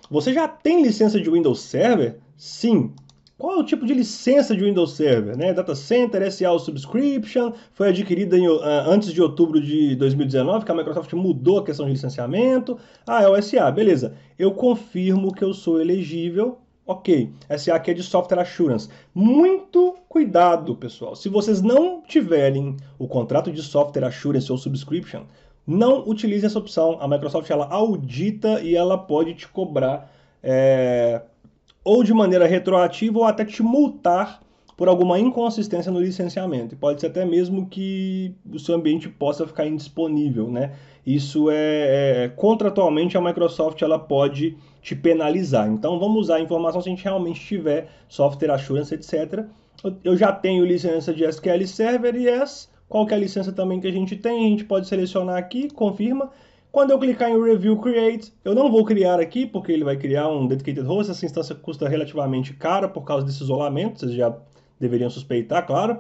você já tem licença de Windows Server? Sim. Qual é o tipo de licença de Windows Server? Né? Data Center, SA Subscription, foi adquirida antes de outubro de 2019, que a Microsoft mudou a questão de licenciamento. É o SA, beleza. Eu confirmo que eu sou elegível, ok. SA aqui é de Software Assurance. Muito cuidado, pessoal. Se vocês não tiverem o contrato de Software Assurance ou Subscription, não utilize essa opção. A Microsoft ela audita e ela pode te cobrar ou de maneira retroativa ou até te multar por alguma inconsistência no licenciamento. E pode ser até mesmo que o seu ambiente possa ficar indisponível, né? Isso contratualmente a Microsoft ela pode te penalizar. Então vamos usar a informação se a gente realmente tiver software assurance, etc. Eu já tenho licença de SQL Server e qual que é a licença também que a gente tem? A gente pode selecionar aqui, confirma. Quando eu clicar em Review Create, eu não vou criar aqui, porque ele vai criar um Dedicated Host. Essa instância custa relativamente cara por causa desse isolamento, vocês já deveriam suspeitar, claro.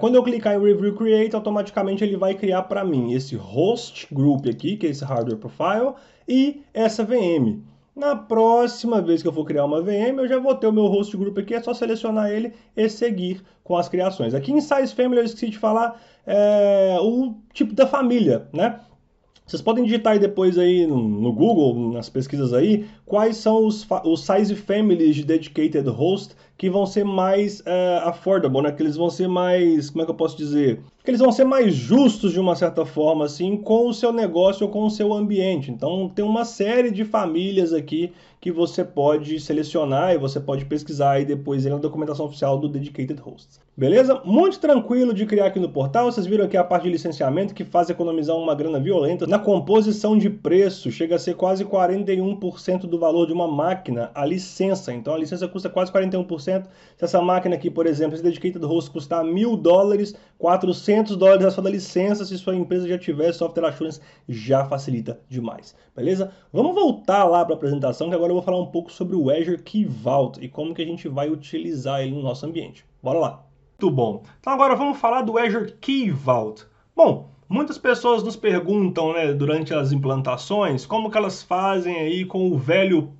Quando eu clicar em Review Create, automaticamente ele vai criar para mim esse Host Group aqui, que é esse Hardware Profile, e essa VM. Na próxima vez que eu for criar uma VM, eu já vou ter o meu Host Group aqui, é só selecionar ele e seguir com as criações. Aqui em Size Family eu esqueci de falar o tipo da família, né? Vocês podem digitar aí depois aí no Google, nas pesquisas aí, quais são os size families de dedicated host que vão ser mais affordable, né? Que eles vão ser mais, como é que eu posso dizer? Que eles vão ser mais justos de uma certa forma, assim, com o seu negócio ou com o seu ambiente. Então tem uma série de famílias aqui que você pode selecionar e você pode pesquisar aí depois na documentação oficial do Dedicated Hosts. Beleza? Muito tranquilo de criar aqui no portal. Vocês viram aqui a parte de licenciamento que faz economizar uma grana violenta. Na composição de preço, chega a ser quase 41% do valor de uma máquina, a licença. Então a licença custa quase 41%. Se essa máquina aqui, por exemplo, esse Dedicated Host custar $1.000, $400 é só da licença. Se sua empresa já tiver Software Assurance, já facilita demais. Beleza? Vamos voltar lá para a apresentação, que agora eu vou falar um pouco sobre o Azure Key Vault e como que a gente vai utilizar ele no nosso ambiente. Bora lá! Muito bom. Então agora vamos falar do Azure Key Vault. Bom, muitas pessoas nos perguntam, né, durante as implantações, como que elas fazem aí com o velho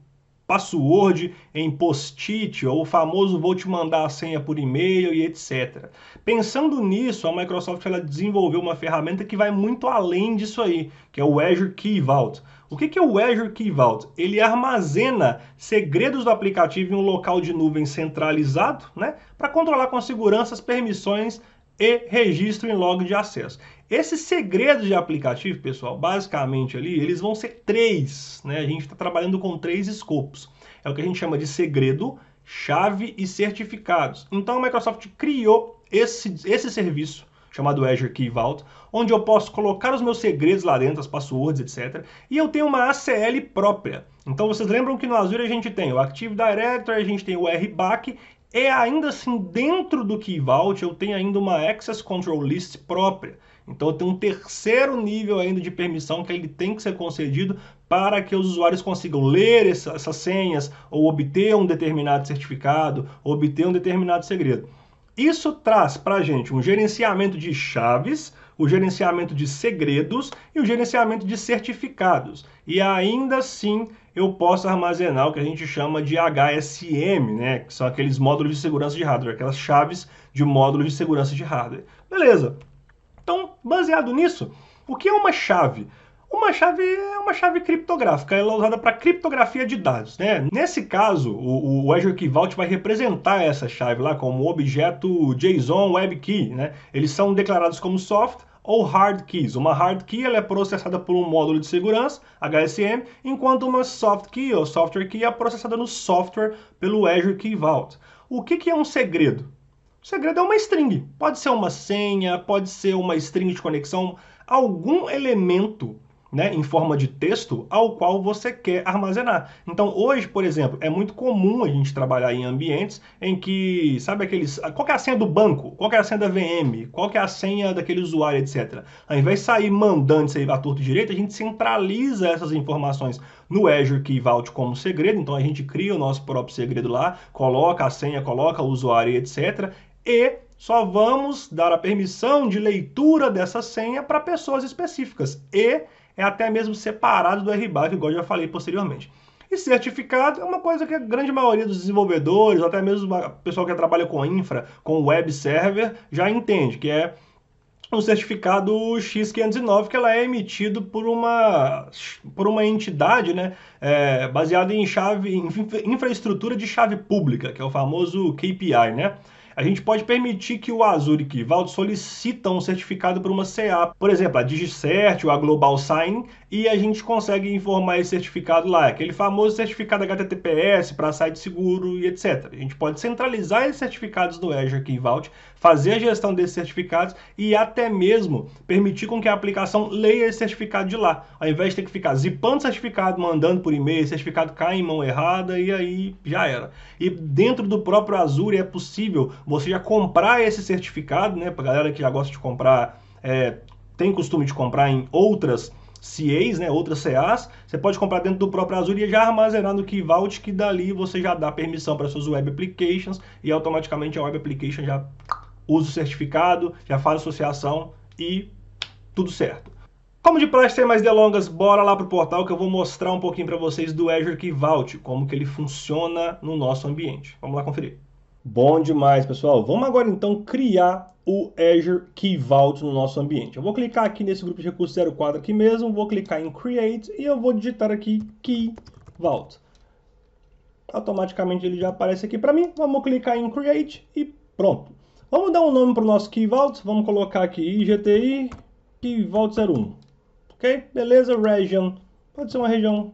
password em post-it, ou o famoso vou te mandar a senha por e-mail e etc. Pensando nisso, a Microsoft ela desenvolveu uma ferramenta que vai muito além disso aí, que é o Azure Key Vault. O que é o Azure Key Vault? Ele armazena segredos do aplicativo em um local de nuvem centralizado, né, para controlar com segurança as permissões e registro em log de acesso. Esses segredos de aplicativo, pessoal, basicamente ali, eles vão ser 3, né? A gente está trabalhando com 3 escopos. É o que a gente chama de segredo, chave e certificados. Então a Microsoft criou esse serviço, chamado Azure Key Vault, onde eu posso colocar os meus segredos lá dentro, as passwords, etc. E eu tenho uma ACL própria. Então vocês lembram que no Azure a gente tem o Active Directory, a gente tem o RBAC, e ainda assim dentro do Key Vault eu tenho ainda uma Access Control List própria. Então tem um terceiro nível ainda de permissão que ele tem que ser concedido para que os usuários consigam ler essas senhas ou obter um determinado certificado, ou obter um determinado segredo. Isso traz para a gente um gerenciamento de chaves, o gerenciamento de segredos e o gerenciamento de certificados. E ainda assim eu posso armazenar o que a gente chama de HSM, né? Que são aqueles módulos de segurança de hardware, aquelas chaves de módulos de segurança de hardware. Beleza. Então, baseado nisso, o que é uma chave? Uma chave é uma chave criptográfica, ela é usada para criptografia de dados, né? Nesse caso, o Azure Key Vault vai representar essa chave lá como objeto JSON Web Key, né? Eles são declarados como soft ou hard keys. Uma hard key ela é processada por um módulo de segurança, HSM, enquanto uma soft key ou software key é processada no software pelo Azure Key Vault. O que é um segredo? O segredo é uma string. Pode ser uma senha, pode ser uma string de conexão, algum elemento, né, em forma de texto ao qual você quer armazenar. Então hoje, por exemplo, é muito comum a gente trabalhar em ambientes em que, sabe aqueles... Qual que é a senha do banco? Qual que é a senha da VM? Qual que é a senha daquele usuário, etc. Ao invés de sair mandando isso aí à torto e direito, a gente centraliza essas informações no Azure Key Vault como segredo. Então a gente cria o nosso próprio segredo lá, coloca a senha, coloca o usuário, etc. E só vamos dar a permissão de leitura dessa senha para pessoas específicas. E é até mesmo separado do RBAC, igual eu já falei posteriormente. E certificado é uma coisa que a grande maioria dos desenvolvedores, ou até mesmo o pessoal que trabalha com infra, com web server, já entende, que é um certificado X509, que ela é emitido por uma entidade, né, baseada em infraestrutura de chave pública, que é o famoso KPI, né? A gente pode permitir que o Azure Key Vault solicita um certificado por uma CA, por exemplo, a DigiCert ou a Global Sign, e a gente consegue informar esse certificado lá, aquele famoso certificado HTTPS para site seguro e etc. A gente pode centralizar esses certificados no Azure Key Vault, fazer a gestão desses certificados e até mesmo permitir com que a aplicação leia esse certificado de lá, ao invés de ter que ficar zipando o certificado, mandando por e-mail, esse certificado cai em mão errada e aí já era. E dentro do próprio Azure é possível você já comprar esse certificado, né, para galera que já gosta de comprar, tem costume de comprar em outras CAs, né, outras CAs, você pode comprar dentro do próprio Azure e já armazenar no Key Vault, que dali você já dá permissão para suas web applications e automaticamente a web application já usa o certificado, já faz associação e tudo certo. Como de praxe, sem mais delongas, bora lá pro portal que eu vou mostrar um pouquinho para vocês do Azure Key Vault, como que ele funciona no nosso ambiente. Vamos lá conferir. Bom demais, pessoal. Vamos agora então criar o Azure Key Vault no nosso ambiente. Eu vou clicar aqui nesse grupo de recursos 04 aqui mesmo, vou clicar em Create e eu vou digitar aqui Key Vault. Automaticamente ele já aparece aqui para mim. Vamos clicar em Create e pronto. Vamos dar um nome para o nosso Key Vault. Vamos colocar aqui IGTI Key Vault 01. Ok? Beleza, Region. Pode ser uma região...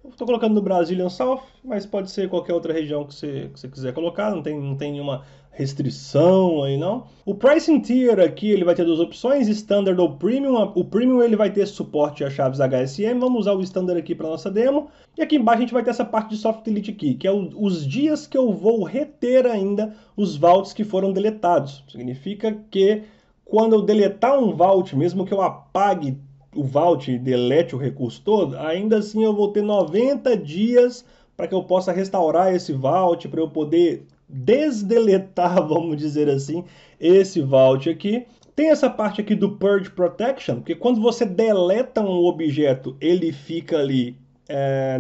Estou colocando no Brazilian South, mas pode ser qualquer outra região que você quiser colocar, não tem nenhuma restrição aí não. O Pricing Tier aqui ele vai ter duas opções, Standard ou Premium. O Premium ele vai ter suporte a chaves HSM, vamos usar o Standard aqui para nossa demo. E aqui embaixo a gente vai ter essa parte de Soft Delete Key, que é os dias que eu vou reter ainda os vaults que foram deletados. Significa que quando eu deletar um vault, mesmo que eu apague o vault e delete o recurso todo, ainda assim eu vou ter 90 dias para que eu possa restaurar esse vault, para eu poder desdeletar, vamos dizer assim, esse vault aqui. Tem essa parte aqui do Purge Protection, porque quando você deleta um objeto, ele fica ali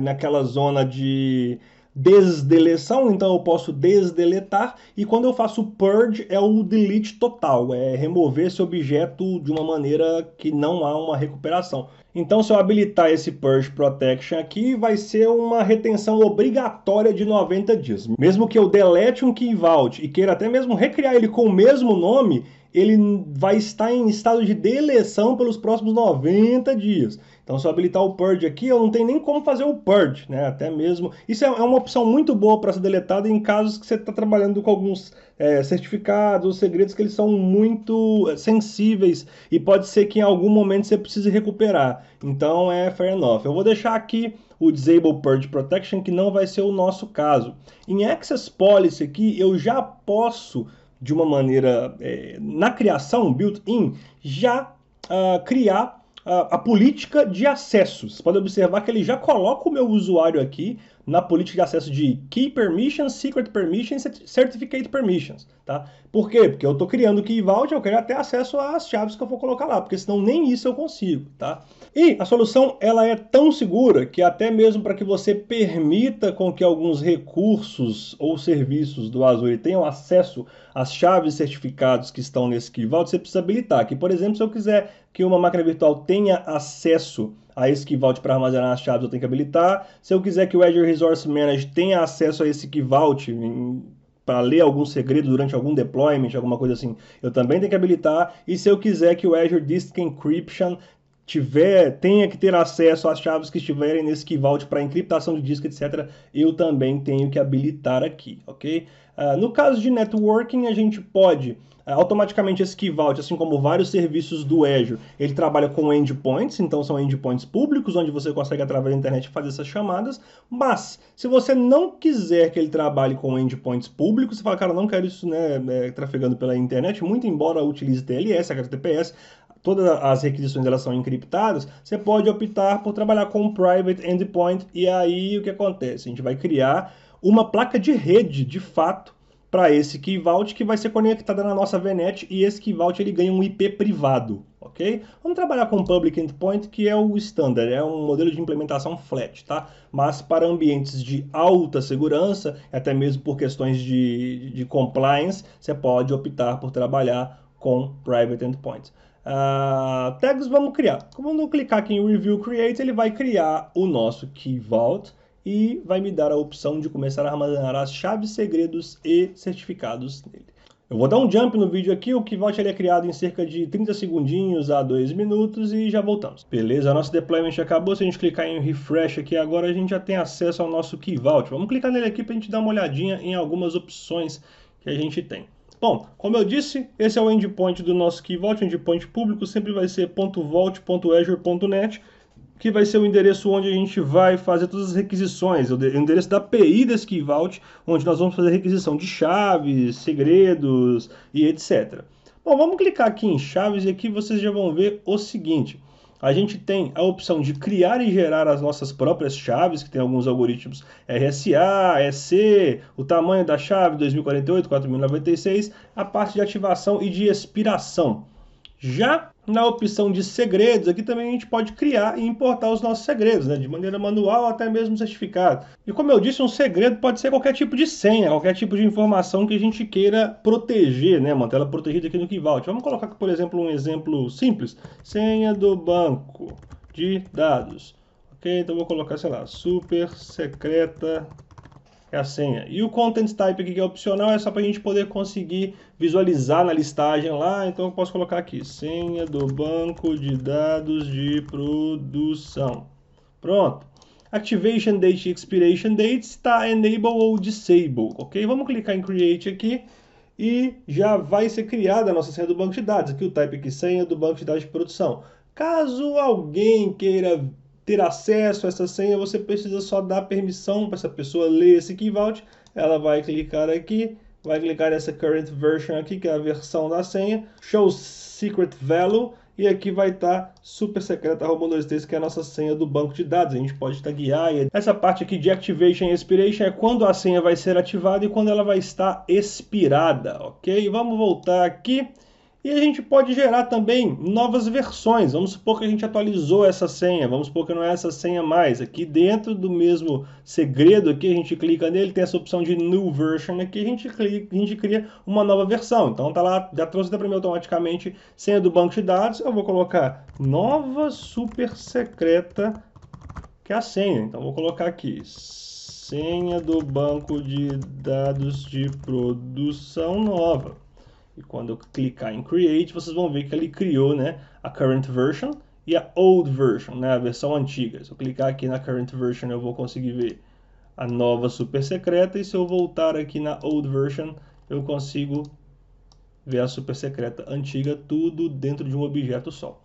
naquela zona de desdeleção, então eu posso desdeletar, e quando eu faço purge é o delete total, é remover esse objeto de uma maneira que não há uma recuperação. Então se eu habilitar esse Purge Protection aqui, vai ser uma retenção obrigatória de 90 dias. Mesmo que eu delete um Key Vault e queira até mesmo recriar ele com o mesmo nome, ele vai estar em estado de deleção pelos próximos 90 dias. Então, se eu habilitar o Purge aqui, eu não tenho nem como fazer o Purge, né? Até mesmo... Isso é uma opção muito boa para ser deletada em casos que você está trabalhando com alguns certificados ou segredos que eles são muito sensíveis e pode ser que em algum momento você precise recuperar. Então, é fair enough. Eu vou deixar aqui o Disable Purge Protection, que não vai ser o nosso caso. Em Access Policy aqui, eu já posso, de uma maneira, na criação, built-in, já criar a política de acesso. Você pode observar que ele já coloca o meu usuário aqui na política de acesso de Key Permissions, Secret Permissions e Certificate Permissions. Tá? Por quê? Porque eu estou criando o Key Vault, eu quero ter acesso às chaves que eu vou colocar lá, porque senão nem isso eu consigo. Tá? E a solução ela é tão segura que até mesmo para que você permita com que alguns recursos ou serviços do Azure tenham acesso às chaves e certificados que estão nesse Key Vault, você precisa habilitar. Que, por exemplo, se eu quiser que uma máquina virtual tenha acesso a esse Key Vault para armazenar as chaves, eu tenho que habilitar. Se eu quiser que o Azure Resource Manager tenha acesso a esse Key Vault para ler algum segredo durante algum deployment, alguma coisa assim, eu também tenho que habilitar. E se eu quiser que o Azure Disk Encryption tenha que ter acesso às chaves que estiverem nesse Key Vault para encriptação de disco, etc., eu também tenho que habilitar aqui, ok? No caso de networking, a gente pode automaticamente esse Key Vault, assim como vários serviços do Azure, ele trabalha com endpoints, então são endpoints públicos, onde você consegue através da internet fazer essas chamadas, mas se você não quiser que ele trabalhe com endpoints públicos, você fala, cara, não quero isso, né, trafegando pela internet, muito embora utilize TLS, HTTPS, todas as requisições elas são encriptadas, você pode optar por trabalhar com um private endpoint, e aí o que acontece? A gente vai criar uma placa de rede, de fato, para esse Key Vault que vai ser conectada na nossa VNet, e esse Key Vault ele ganha um IP privado, ok? Vamos trabalhar com Public Endpoint, que é o standard, é um modelo de implementação flat, tá? Mas para ambientes de alta segurança, até mesmo por questões de compliance, você pode optar por trabalhar com Private Endpoints. Tags vamos criar. Quando eu clicar aqui em Review Create, ele vai criar o nosso Key Vault e vai me dar a opção de começar a armazenar as chaves, segredos e certificados nele. Eu vou dar um jump no vídeo aqui, o Key Vault ele é criado em cerca de 30 segundinhos a 2 minutos e já voltamos. Beleza, nosso deployment acabou, se a gente clicar em Refresh aqui agora a gente já tem acesso ao nosso Key Vault. Vamos clicar nele aqui para a gente dar uma olhadinha em algumas opções que a gente tem. Bom, como eu disse, esse é o endpoint do nosso Key Vault, o endpoint público sempre vai ser .vault.azure.net, que vai ser o endereço onde a gente vai fazer todas as requisições, o endereço da API desse Key Vault, onde nós vamos fazer requisição de chaves, segredos e etc. Bom, vamos clicar aqui em chaves e aqui vocês já vão ver o seguinte. A gente tem a opção de criar e gerar as nossas próprias chaves, que tem alguns algoritmos RSA, EC, o tamanho da chave 2048, 4096, a parte de ativação e de expiração. Já na opção de segredos, aqui também a gente pode criar e importar os nossos segredos, né, de maneira manual ou até mesmo certificado. E como eu disse, um segredo pode ser qualquer tipo de senha, qualquer tipo de informação que a gente queira proteger, né, manter ela protegida aqui no Key Vault. Vamos colocar, por exemplo, um exemplo simples. Senha do banco de dados. Ok, então vou colocar, sei lá, super secreta é a senha. E o Content Type aqui, que é opcional, é só para a gente poder conseguir visualizar na listagem lá. Então eu posso colocar aqui, senha do banco de dados de produção. Pronto. Activation Date e Expiration Date está Enable ou Disable, ok? Vamos clicar em Create aqui e já vai ser criada a nossa senha do banco de dados. Aqui o type aqui, senha do banco de dados de produção. Caso alguém queira ter acesso a essa senha, você precisa só dar permissão para essa pessoa ler esse Key Vault. Ela vai clicar aqui, vai clicar nessa Current Version aqui, que é a versão da senha, Show Secret Value, e aqui vai estar super secreta @123, que é a nossa senha do banco de dados. A gente pode taguear. Essa parte aqui de Activation e Expiration é quando a senha vai ser ativada e quando ela vai estar expirada, ok? Vamos voltar aqui. E a gente pode gerar também novas versões. Vamos supor que a gente atualizou essa senha. Vamos supor que não é essa senha mais. Aqui dentro do mesmo segredo, aqui a gente clica nele, tem essa opção de New Version. Aqui a gente cria uma nova versão. Então tá lá, já trouxe para mim automaticamente senha do banco de dados. Eu vou colocar nova super secreta, que é a senha. Então vou colocar aqui senha do banco de dados de produção nova. E quando eu clicar em Create, vocês vão ver que ele criou, né, a Current Version e a Old Version, né, a versão antiga. Se eu clicar aqui na Current Version, eu vou conseguir ver a nova super secreta. E se eu voltar aqui na Old Version, eu consigo ver a super secreta antiga, tudo dentro de um objeto só.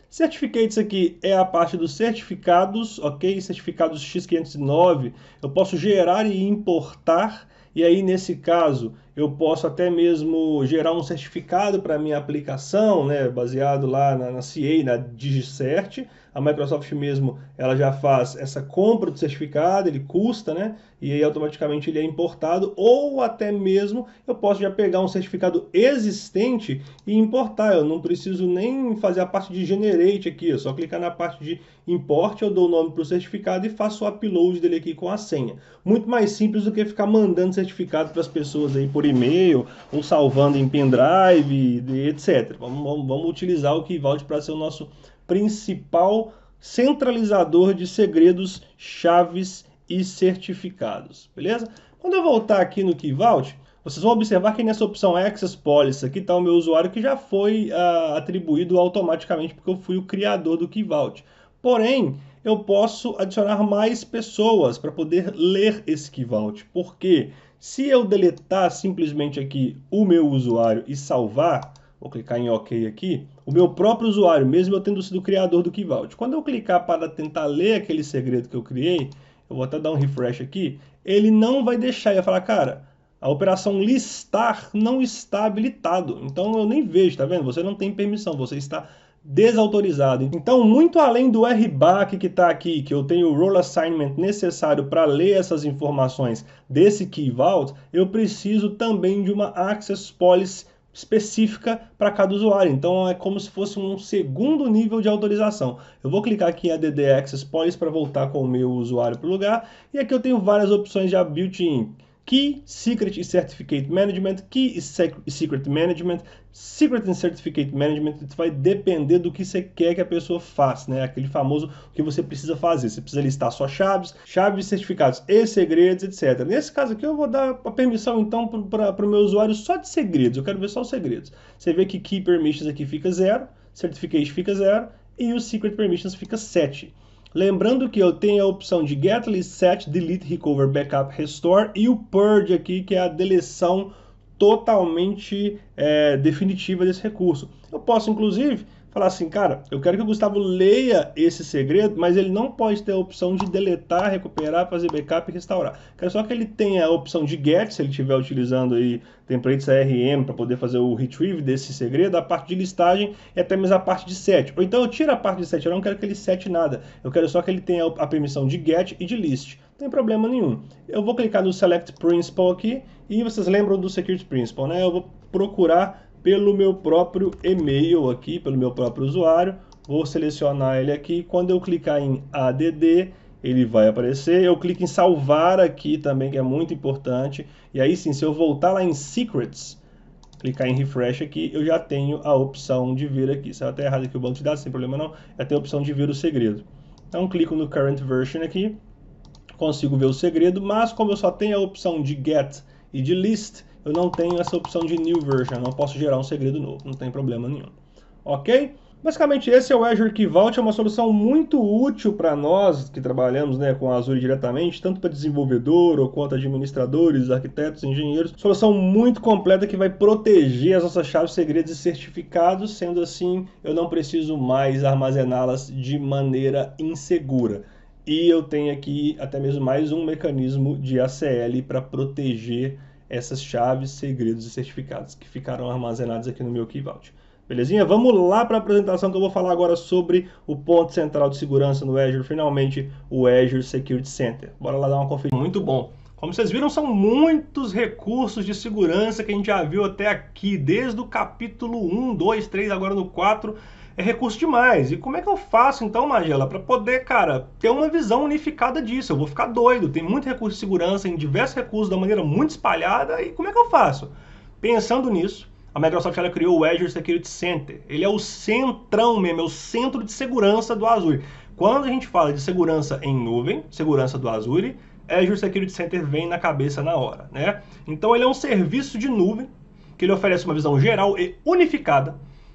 Certificates aqui é a parte dos certificados, ok? Certificados X509, eu posso gerar e importar. E aí, nesse caso, eu posso até mesmo gerar um certificado para minha aplicação, né, baseado lá na CA, na DigiCert. A Microsoft mesmo, ela já faz essa compra do certificado, ele custa, né, e aí automaticamente ele é importado, ou até mesmo eu posso já pegar um certificado existente e importar. Eu não preciso nem fazer a parte de Generate aqui, é só clicar na parte de Import, eu dou o nome para o certificado e faço o upload dele aqui com a senha. Muito mais simples do que ficar mandando certificado para as pessoas aí por e-mail ou salvando em pendrive, etc. Vamos utilizar o Key Vault para ser o nosso principal centralizador de segredos, chaves e certificados, beleza? Quando eu voltar aqui no Key Vault, vocês vão observar que nessa opção Access Policy aqui está o meu usuário que já foi atribuído automaticamente porque eu fui o criador do Key Vault. Porém, eu posso adicionar mais pessoas para poder ler esse Key Vault. Por quê? Se eu deletar simplesmente aqui o meu usuário e salvar, vou clicar em OK aqui, o meu próprio usuário, mesmo eu tendo sido o criador do Key Vault, quando eu clicar para tentar ler aquele segredo que eu criei, eu vou até dar um refresh aqui, ele não vai deixar, ele vai falar, cara, a operação listar não está habilitado, então eu nem vejo, tá vendo? Você não tem permissão, você está desautorizado. Então, muito além do RBAC que está aqui, que eu tenho o role assignment necessário para ler essas informações desse Key Vault, eu preciso também de uma Access Policy específica para cada usuário. Então, é como se fosse um segundo nível de autorização. Eu vou clicar aqui em ADD Access Policy para voltar com o meu usuário para o lugar. E aqui eu tenho várias opções já built-in. Key, Secret e Certificate Management, Key e Secret Management, Secret and Certificate Management, vai depender do que você quer que a pessoa faça, né? Aquele famoso que você precisa fazer. Você precisa listar suas chaves, certificados e segredos, etc. Nesse caso aqui eu vou dar a permissão então para o meu usuário só de segredos, eu quero ver só os segredos. Você vê que Key Permissions aqui fica 0, Certificate fica 0 e o Secret Permissions fica 7. Lembrando que eu tenho a opção de Get, List, Set, Delete, Recover, Backup, Restore e o Purge aqui, que é a deleção totalmente definitiva desse recurso. Eu posso, inclusive, falar assim, cara, eu quero que o Gustavo leia esse segredo, mas ele não pode ter a opção de deletar, recuperar, fazer backup e restaurar. Quero só que ele tenha a opção de get, se ele estiver utilizando aí templates ARM para poder fazer o retrieve desse segredo, a parte de listagem e até mesmo a parte de set. Ou então eu tiro a parte de set, eu não quero que ele sete nada. Eu quero só que ele tenha a permissão de get e de list. Não tem problema nenhum. Eu vou clicar no Select Principal aqui e vocês lembram do Security Principal, né? Eu vou procurar pelo meu próprio e-mail aqui, pelo meu próprio usuário, vou selecionar ele aqui, quando eu clicar em ADD, ele vai aparecer, eu clico em salvar aqui também, que é muito importante, e aí sim, se eu voltar lá em Secrets, clicar em Refresh aqui, eu já tenho a opção de ver aqui, se eu até errado aqui o banco de dados, sem problema não, já tenho a opção de ver o segredo. Então clico no Current Version aqui, consigo ver o segredo, mas como eu só tenho a opção de Get e de List, eu não tenho essa opção de New Version, não posso gerar um segredo novo, não tem problema nenhum. Ok? Basicamente esse é o Azure Key Vault, é uma solução muito útil para nós que trabalhamos, né, com a Azure diretamente, tanto para desenvolvedor ou quanto administradores, arquitetos, engenheiros. Solução muito completa que vai proteger as nossas chaves, segredos e certificados, sendo assim eu não preciso mais armazená-las de maneira insegura. E eu tenho aqui até mesmo mais um mecanismo de ACL para proteger essas chaves, segredos e certificados que ficaram armazenados aqui no meu Key Vault. Belezinha? Vamos lá para a apresentação que eu vou falar agora sobre o ponto central de segurança no Azure, finalmente o Azure Security Center. Bora lá dar uma conferida. Muito bom. Como vocês viram, são muitos recursos de segurança que a gente já viu até aqui, desde o capítulo 1, 2, 3, agora no 4. É recurso demais. E como é que eu faço então, Magela, para poder, cara, ter uma visão unificada disso? Eu vou ficar doido. Tem muito recurso de segurança em diversos recursos da maneira muito espalhada. E como é que eu faço? Pensando nisso, a Microsoft ela criou o Azure Security Center. Ele é o centrão mesmo, é o centro de segurança do Azure. Quando a gente fala de segurança em nuvem, segurança do Azure, Azure Security Center vem na cabeça na hora, né? Então ele é um serviço de nuvem que ele oferece uma visão geral e unificada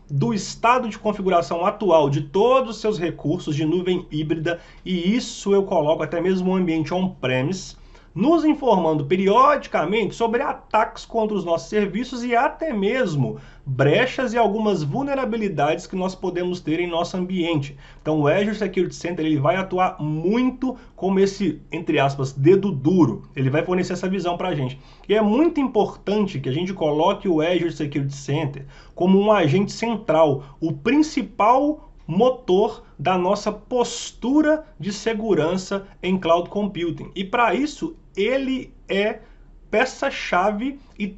do estado de configuração atual de todos os seus recursos de nuvem híbrida, e isso eu coloco até mesmo um ambiente on-premise, nos informando periodicamente sobre ataques contra os nossos serviços e até mesmo brechas e algumas vulnerabilidades que nós podemos ter em nosso ambiente. Então o Azure Security Center ele vai atuar muito como esse, entre aspas, dedo duro. Ele vai fornecer essa visão para a gente. E é muito importante que a gente coloque o Azure Security Center como um agente central, o principal motor da nossa postura de segurança em cloud computing. E para isso, ele é peça-chave e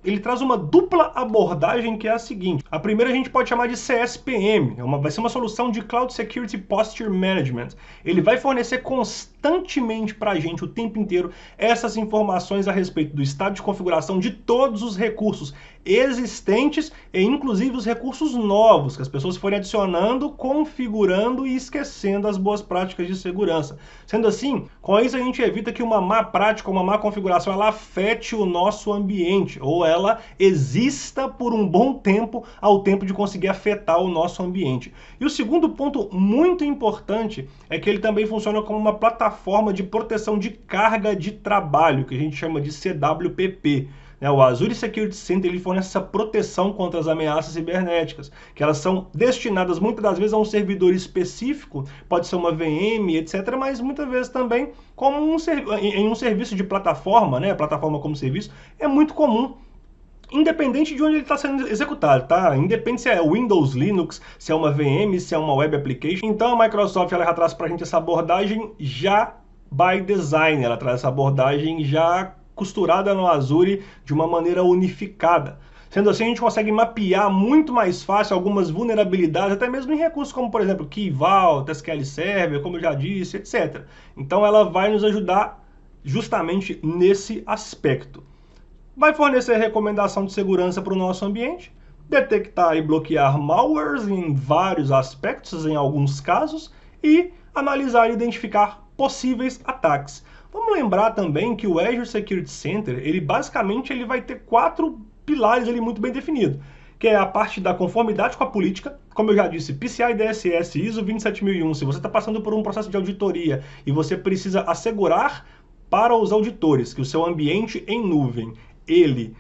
ele traz uma dupla abordagem que é a seguinte. A primeira a gente pode chamar de CSPM, vai ser uma solução de Cloud Security Posture Management. Ele vai fornecer constantemente para a gente o tempo inteiro essas informações a respeito do estado de configuração de todos os recursos existentes e inclusive os recursos novos que as pessoas forem adicionando, configurando e esquecendo as boas práticas de segurança. Sendo assim, com isso a gente evita que uma má prática, uma má configuração, ela afete o nosso ambiente ou ela exista por um bom tempo ao tempo de conseguir afetar o nosso ambiente. E o segundo ponto muito importante é que ele também funciona como uma plataforma de proteção de carga de trabalho, que a gente chama de CWPP. O Azure Security Center ele fornece essa proteção contra as ameaças cibernéticas, que elas são destinadas muitas das vezes a um servidor específico, pode ser uma VM, etc., mas muitas vezes também como em um serviço de plataforma, plataforma como serviço, é muito comum, independente de onde ele está sendo executado, tá? Independente se é Windows, Linux, se é uma VM, se é uma web application. Então a Microsoft ela já traz para a gente essa abordagem já by design, ela traz essa abordagem já costurada no Azure de uma maneira unificada. Sendo assim, a gente consegue mapear muito mais fácil algumas vulnerabilidades, até mesmo em recursos como, por exemplo, Key Vault, SQL Server, como eu já disse, etc. Então ela vai nos ajudar justamente nesse aspecto. Vai fornecer recomendação de segurança para o nosso ambiente, detectar e bloquear malwares em vários aspectos, em alguns casos, e analisar e identificar possíveis ataques. Vamos lembrar também que o Azure Security Center, ele basicamente vai ter 4 pilares muito bem definidos, que é a parte da conformidade com a política, como eu já disse, PCI DSS, ISO 27001, se você está passando por um processo de auditoria e você precisa assegurar para os auditores que o seu ambiente em nuvem, ele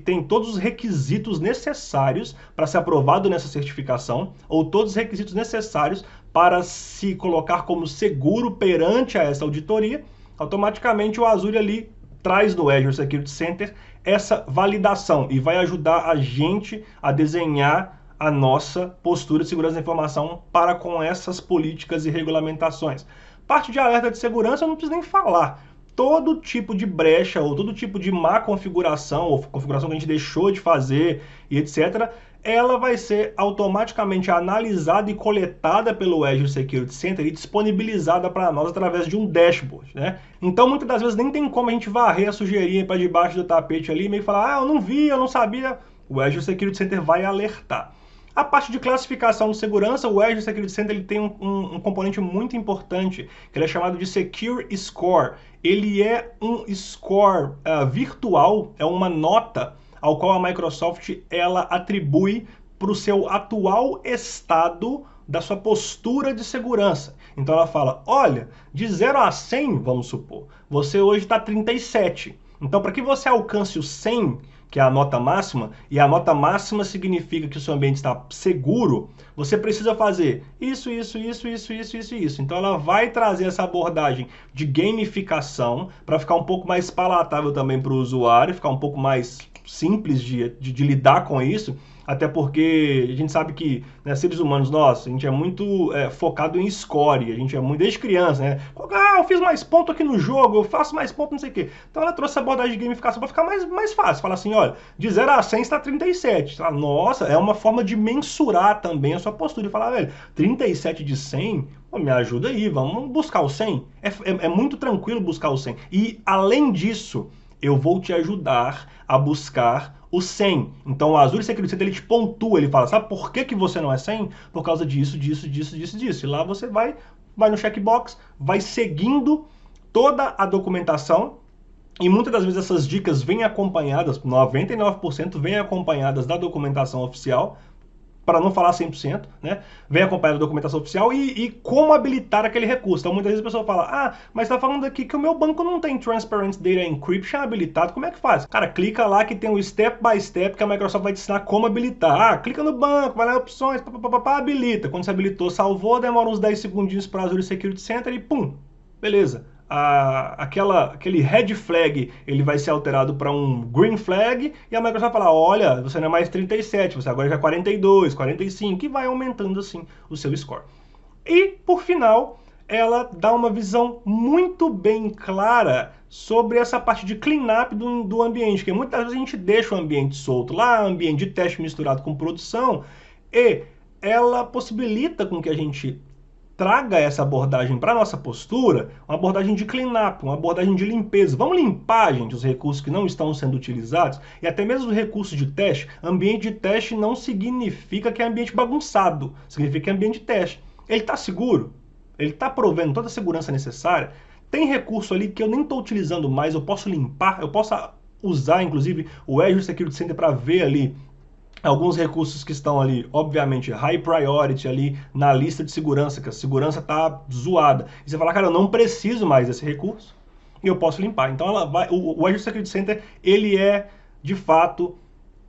tem todos os requisitos necessários para ser aprovado nessa certificação, ou todos os requisitos necessários para se colocar como seguro perante a essa auditoria, automaticamente o Azure ali traz no Azure Security Center essa validação e vai ajudar a gente a desenhar a nossa postura de segurança da informação para com essas políticas e regulamentações. Parte de alerta de segurança eu não preciso nem falar. Todo tipo de brecha ou todo tipo de má configuração ou configuração que a gente deixou de fazer e etc., ela vai ser automaticamente analisada e coletada pelo Azure Security Center e disponibilizada para nós através de um dashboard, né? Então, muitas das vezes nem tem como a gente varrer a sujeirinha para debaixo do tapete ali e meio que falar, eu não vi, eu não sabia. O Azure Security Center vai alertar. A parte de classificação de segurança, o Azure Security Center ele tem um componente muito importante, que ele é chamado de Secure Score. Ele é um score virtual, é uma nota ao qual a Microsoft ela atribui para o seu atual estado da sua postura de segurança. Então ela fala, olha, de 0 a 100, vamos supor, você hoje está 37. Então para que você alcance o 100, que é a nota máxima, e a nota máxima significa que o seu ambiente está seguro, você precisa fazer isso. Então ela vai trazer essa abordagem de gamificação para ficar um pouco mais palatável também para o usuário, ficar um pouco mais simples de lidar com isso, até porque a gente sabe que, né, seres humanos, nós, a gente é muito focado em score, a gente é muito desde criança, né? Eu fiz mais ponto aqui no jogo, eu faço mais ponto, não sei o quê. Então ela trouxe essa abordagem de gamificação para ficar mais fácil. Fala assim, olha, de 0 a 100 está 37. Nossa, é uma forma de mensurar também a sua postura. E falar, velho, 37 de 100, pô, me ajuda aí, vamos buscar o 100. É muito tranquilo buscar o 100. E, além disso, eu vou te ajudar a buscar o 100. Então o Azure Security Center ele te pontua, ele fala, sabe por que você não é 100? Por causa disso. E lá você vai no checkbox, vai seguindo toda a documentação e muitas das vezes essas dicas vêm acompanhadas, 99% vêm acompanhadas da documentação oficial, para não falar 100%, né? Vem acompanhado da documentação oficial e como habilitar aquele recurso. Então muitas vezes a pessoa fala, ah, mas tá falando aqui que o meu banco não tem Transparent Data Encryption habilitado, como é que faz? Cara, clica lá que tem o step by step que a Microsoft vai te ensinar como habilitar. Ah, clica no banco, vai lá em opções, habilita. Quando você habilitou, salvou, demora uns 10 segundinhos para Azure Security Center e pum, beleza. Aquele red flag ele vai ser alterado para um green flag e a Microsoft vai falar, olha, você não é mais 37, você agora já é 42, 45 e vai aumentando assim o seu score. E por final, ela dá uma visão muito bem clara sobre essa parte de cleanup do ambiente, que muitas vezes a gente deixa o ambiente solto lá, ambiente de teste misturado com produção, e ela possibilita com que a gente traga essa abordagem para a nossa postura, uma abordagem de cleanup, uma abordagem de limpeza. Vamos limpar, gente, os recursos que não estão sendo utilizados e até mesmo os recursos de teste. Ambiente de teste não significa que é ambiente bagunçado, significa que é ambiente de teste. Ele está seguro? Ele está provendo toda a segurança necessária? Tem recurso ali que eu nem estou utilizando mais, eu posso limpar, eu posso usar, inclusive, o Azure Security Center para ver ali alguns recursos que estão ali, obviamente, high priority ali na lista de segurança, que a segurança está zoada. E você fala, cara, eu não preciso mais desse recurso e eu posso limpar. Então o Azure Security Center, ele é, de fato,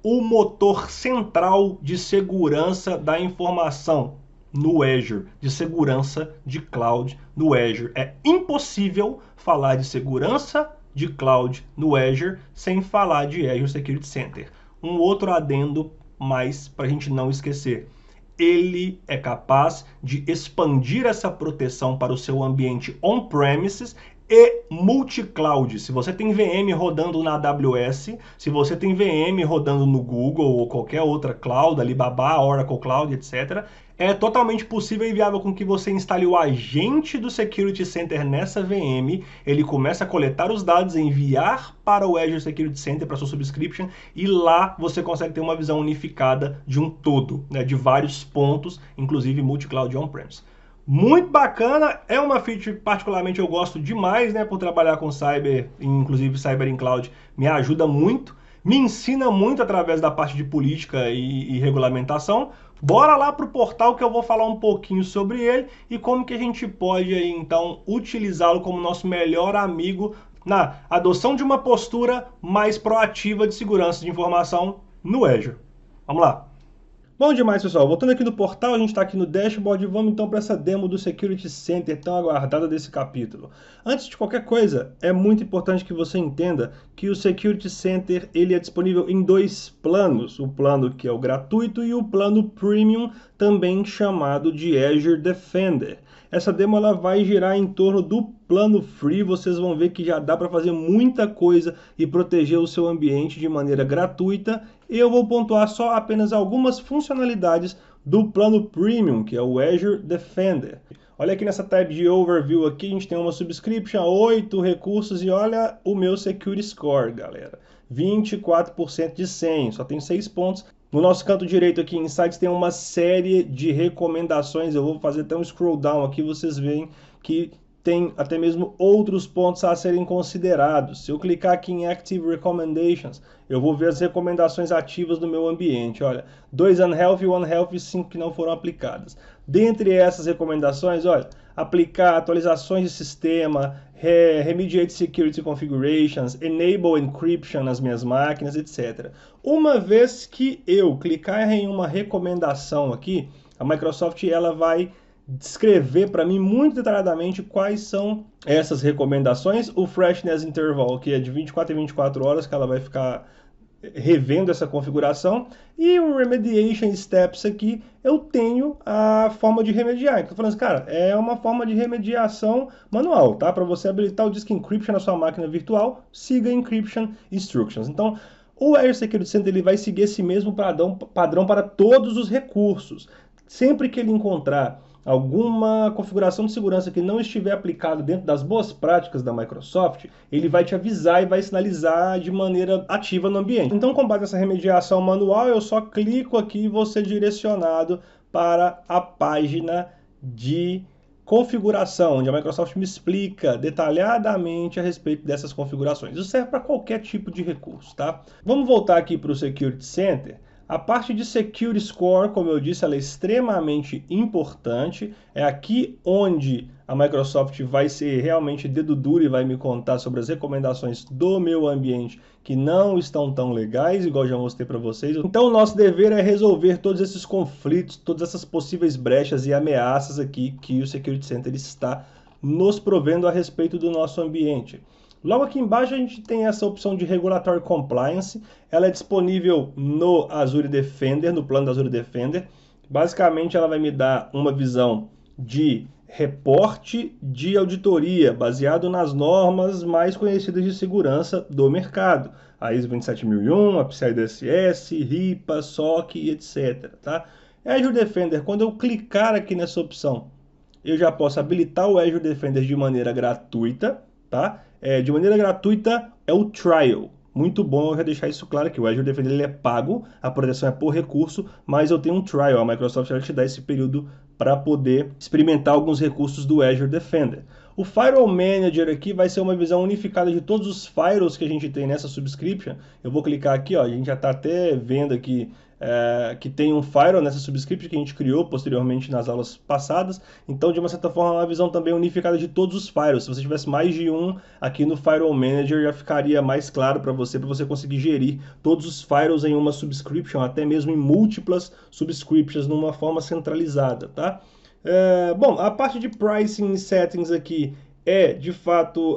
o motor central de segurança da informação no Azure, de segurança de cloud no Azure. É impossível falar de segurança de cloud no Azure sem falar de Azure Security Center. Um outro adendo mais para a gente não esquecer. Ele é capaz de expandir essa proteção para o seu ambiente on-premises e multi-cloud. Se você tem VM rodando na AWS, se você tem VM rodando no Google ou qualquer outra cloud, Alibaba, Oracle Cloud, etc., é totalmente possível e viável com que você instale o agente do Security Center nessa VM, ele começa a coletar os dados, enviar para o Azure Security Center, para sua subscription, e lá você consegue ter uma visão unificada de um todo, né, de vários pontos, inclusive multi-cloud on-premise. Muito bacana, é uma feature particularmente eu gosto demais, né, por trabalhar com cyber, inclusive cyber in cloud, me ajuda muito, me ensina muito através da parte de política e regulamentação. Bora lá para o portal que eu vou falar um pouquinho sobre ele e como que a gente pode aí, então utilizá-lo como nosso melhor amigo na adoção de uma postura mais proativa de segurança de informação no Azure. Vamos lá. Bom demais, pessoal. Voltando aqui no portal, a gente está aqui no dashboard e vamos então para essa demo do Security Center tão aguardada desse capítulo. Antes de qualquer coisa, é muito importante que você entenda que o Security Center ele é disponível em dois planos. O plano que é o gratuito e o plano Premium, também chamado de Azure Defender. Essa demo ela vai girar em torno do plano free, vocês vão ver que já dá para fazer muita coisa e proteger o seu ambiente de maneira gratuita. Eu vou pontuar só apenas algumas funcionalidades do plano premium, que é o Azure Defender. Olha aqui nessa tab de overview aqui, a gente tem uma subscription, 8 recursos e olha o meu security score, galera. 24% de 100, só tem 6 pontos. No nosso canto direito aqui, em Insights, tem uma série de recomendações. Eu vou fazer até um scroll down aqui, vocês veem que tem até mesmo outros pontos a serem considerados. Se eu clicar aqui em Active Recommendations, eu vou ver as recomendações ativas do meu ambiente. Olha, 2 unhealthy, 1 healthy e 5 que não foram aplicadas. Dentre essas recomendações, olha, aplicar atualizações de sistema, remediate security configurations, enable encryption nas minhas máquinas, etc. Uma vez que eu clicar em uma recomendação aqui, a Microsoft ela vai descrever para mim muito detalhadamente quais são essas recomendações. O freshness interval, que é de 24 em 24 horas, que ela vai ficar revendo essa configuração, e o remediation steps aqui, eu tenho a forma de remediar. Estou falando assim, cara, é uma forma de remediação manual, tá? Para você habilitar o Disk Encryption na sua máquina virtual, siga Encryption Instructions. Então, o Azure Security Center ele vai seguir esse mesmo padrão para todos os recursos. Sempre que ele encontrar alguma configuração de segurança que não estiver aplicada dentro das boas práticas da Microsoft, ele vai te avisar e vai sinalizar de maneira ativa no ambiente. Então, com base nessa remediação manual, eu só clico aqui e vou ser direcionado para a página de configuração, onde a Microsoft me explica detalhadamente a respeito dessas configurações. Isso serve para qualquer tipo de recurso, tá? Vamos voltar aqui para o Security Center. A parte de Security Score, como eu disse, ela é extremamente importante. É aqui onde a Microsoft vai ser realmente dedo duro e vai me contar sobre as recomendações do meu ambiente que não estão tão legais, igual já mostrei para vocês. Então o nosso dever é resolver todos esses conflitos, todas essas possíveis brechas e ameaças aqui que o Security Center está nos provendo a respeito do nosso ambiente. Logo aqui embaixo a gente tem essa opção de Regulatory Compliance, ela é disponível no Azure Defender, no plano do Azure Defender. Basicamente ela vai me dar uma visão de reporte de auditoria, baseado nas normas mais conhecidas de segurança do mercado. A ISO 27001, a PCI DSS, RIPA, SOC, etc. Tá? Azure Defender, quando eu clicar aqui nessa opção, eu já posso habilitar o Azure Defender de maneira gratuita, tá? De maneira gratuita é o trial. Muito bom eu já deixar isso claro que o Azure Defender ele é pago, a proteção é por recurso, mas eu tenho um trial. A Microsoft ela te dá esse período para poder experimentar alguns recursos do Azure Defender. O Firewall Manager aqui vai ser uma visão unificada de todos os firewalls que a gente tem nessa subscription. Eu vou clicar aqui, ó, a gente já está até vendo aqui que tem um firewall nessa subscription que a gente criou posteriormente nas aulas passadas. Então, de uma certa forma, é uma visão também unificada de todos os firewalls. Se você tivesse mais de um aqui no Firewall Manager, já ficaria mais claro para você conseguir gerir todos os firewalls em uma subscription, até mesmo em múltiplas subscriptions, numa forma centralizada, tá? Bom, a parte de pricing e settings aqui é, de fato,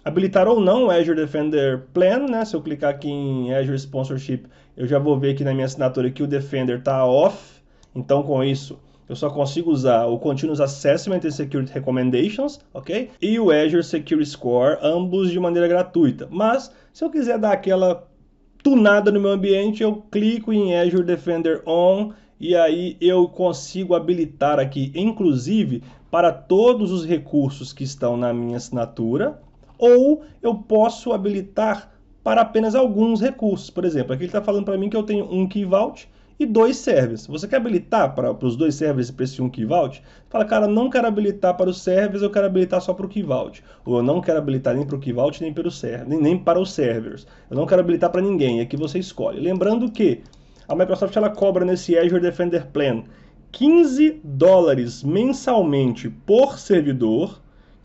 habilitar ou não o Azure Defender Plan, né? Se eu clicar aqui em Azure Sponsorship, eu já vou ver aqui na minha assinatura que o Defender está off. Então, com isso, eu só consigo usar o Continuous Assessment e Security Recommendations, ok? E o Azure Security Score, ambos de maneira gratuita. Mas, se eu quiser dar aquela tunada no meu ambiente, eu clico em Azure Defender On e aí eu consigo habilitar aqui, inclusive, para todos os recursos que estão na minha assinatura, ou eu posso habilitar para apenas alguns recursos. Por exemplo, aqui ele está falando para mim que eu tenho um Key Vault e 2 servers. Você quer habilitar para os 2 servers e para esse um Key Vault? Fala, cara, não quero habilitar para os servers, eu quero habilitar só para o Key Vault. Ou eu não quero habilitar nem para o Key Vault, nem para os servers. Eu não quero habilitar para ninguém, aqui você escolhe. Lembrando que a Microsoft ela cobra nesse Azure Defender Plan $15 mensalmente por servidor,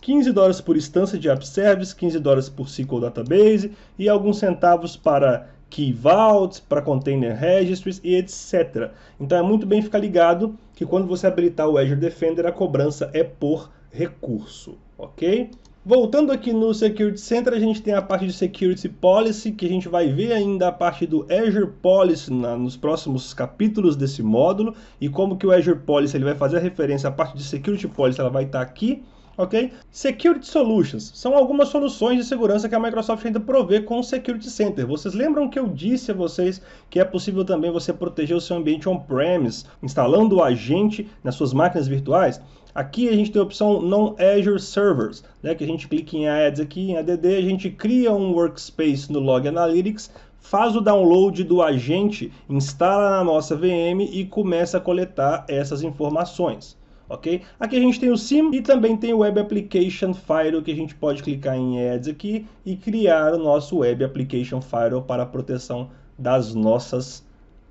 $15 por instância de App Service, $15 por SQL Database e alguns centavos para Key Vaults, para Container Registries e etc. Então é muito bem ficar ligado que quando você habilitar o Azure Defender, a cobrança é por recurso, ok? Voltando aqui no Security Center, a gente tem a parte de Security Policy, que a gente vai ver ainda a parte do Azure Policy nos próximos capítulos desse módulo, e como que o Azure Policy ele vai fazer a referência à parte de Security Policy, ela vai estar aqui. Ok? Security Solutions são algumas soluções de segurança que a Microsoft ainda provê com o Security Center. Vocês lembram que eu disse a vocês que é possível também você proteger o seu ambiente on-premise, instalando o agente nas suas máquinas virtuais? Aqui a gente tem a opção Non-Azure Servers, né, que a gente clica em Ads aqui, em ADD, a gente cria um workspace no Log Analytics, faz o download do agente, instala na nossa VM e começa a coletar essas informações. Okay? Aqui a gente tem o SIEM e também tem o Web Application Firewall, que a gente pode clicar em Ads aqui e criar o nosso Web Application Firewall para a proteção das nossas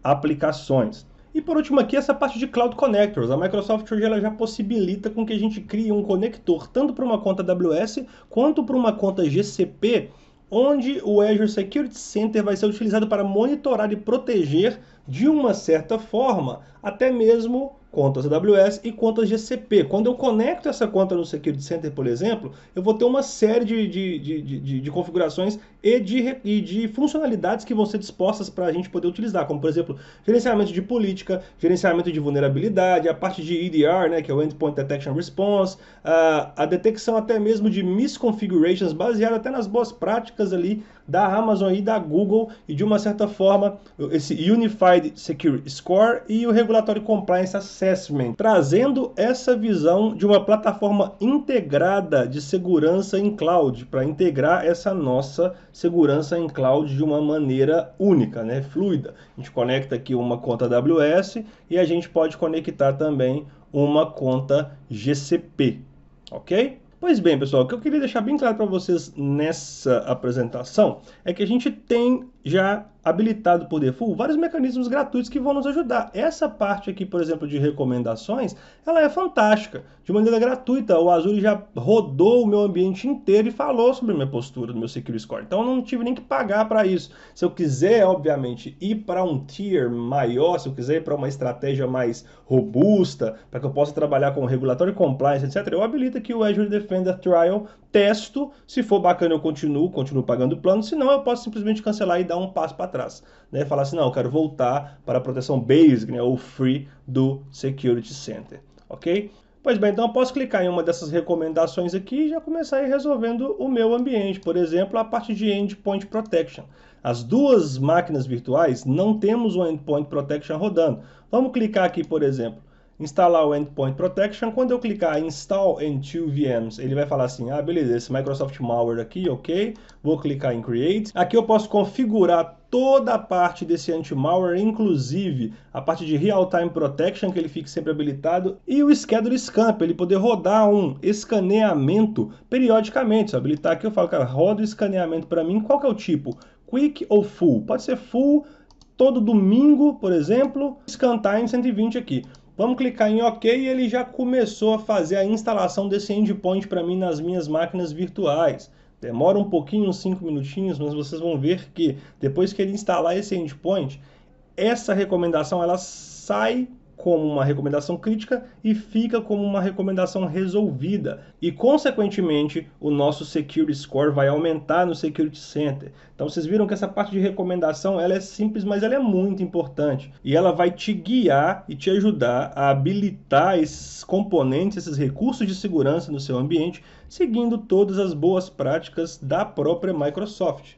aplicações. E por último aqui, essa parte de Cloud Connectors. A Microsoft hoje ela já possibilita com que a gente crie um conector tanto para uma conta AWS quanto para uma conta GCP, onde o Azure Security Center vai ser utilizado para monitorar e proteger de uma certa forma até mesmo contas AWS e contas GCP. Quando eu conecto essa conta no Security Center, por exemplo, eu vou ter uma série de configurações e de funcionalidades que vão ser dispostas para a gente poder utilizar, como por exemplo, gerenciamento de política, gerenciamento de vulnerabilidade, a parte de EDR, né, que é o Endpoint Detection Response, a detecção até mesmo de misconfigurations, baseada até nas boas práticas ali da Amazon e da Google, e de uma certa forma esse Unified Security Score e o Regulatory Compliance Assessment, trazendo essa visão de uma plataforma integrada de segurança em cloud, para integrar essa nossa segurança em cloud de uma maneira única, né, fluida. A gente conecta aqui uma conta AWS e a gente pode conectar também uma conta GCP, ok? Pois bem, pessoal, o que eu queria deixar bem claro para vocês nessa apresentação é que a gente tem já habilitado por default vários mecanismos gratuitos que vão nos ajudar. Essa parte aqui, por exemplo, de recomendações, ela é fantástica. De maneira gratuita, o Azure já rodou o meu ambiente inteiro e falou sobre a minha postura, do meu Security Score. Então, eu não tive nem que pagar para isso. Se eu quiser, obviamente, ir para um tier maior, se eu quiser ir para uma estratégia mais robusta, para que eu possa trabalhar com regulatory compliance, etc., eu habilito aqui o Azure Defender Trial, testo, se for bacana eu continuo pagando o plano, senão eu posso simplesmente cancelar e dar um passo para trás, né? Falar assim, não, eu quero voltar para a proteção basic, né, ou free do Security Center, ok? Pois bem, então eu posso clicar em uma dessas recomendações aqui e já começar a ir resolvendo o meu ambiente, por exemplo, a parte de Endpoint Protection. As duas máquinas virtuais não temos o Endpoint Protection rodando. Vamos clicar aqui, por exemplo, instalar o Endpoint Protection. Quando eu clicar em Install N2 VMs, ele vai falar assim, ah, beleza, esse Microsoft Malware aqui, ok. Vou clicar em Create. Aqui eu posso configurar toda a parte desse anti-malware, inclusive a parte de Real-Time Protection, que ele fique sempre habilitado, e o Schedule Scan, para ele poder rodar um escaneamento periodicamente. Se eu habilitar aqui, eu falo, cara, roda o escaneamento para mim, qual que é o tipo? Quick ou Full? Pode ser Full, todo domingo, por exemplo, Scan Time 120 aqui. Vamos clicar em OK e ele já começou a fazer a instalação desse endpoint para mim nas minhas máquinas virtuais. Demora um pouquinho, uns 5 minutinhos, mas vocês vão ver que depois que ele instalar esse endpoint, essa recomendação ela sai como uma recomendação crítica e fica como uma recomendação resolvida. E, consequentemente, o nosso Security Score vai aumentar no Security Center. Então, vocês viram que essa parte de recomendação ela é simples, mas ela é muito importante. E ela vai te guiar e te ajudar a habilitar esses componentes, esses recursos de segurança no seu ambiente, seguindo todas as boas práticas da própria Microsoft.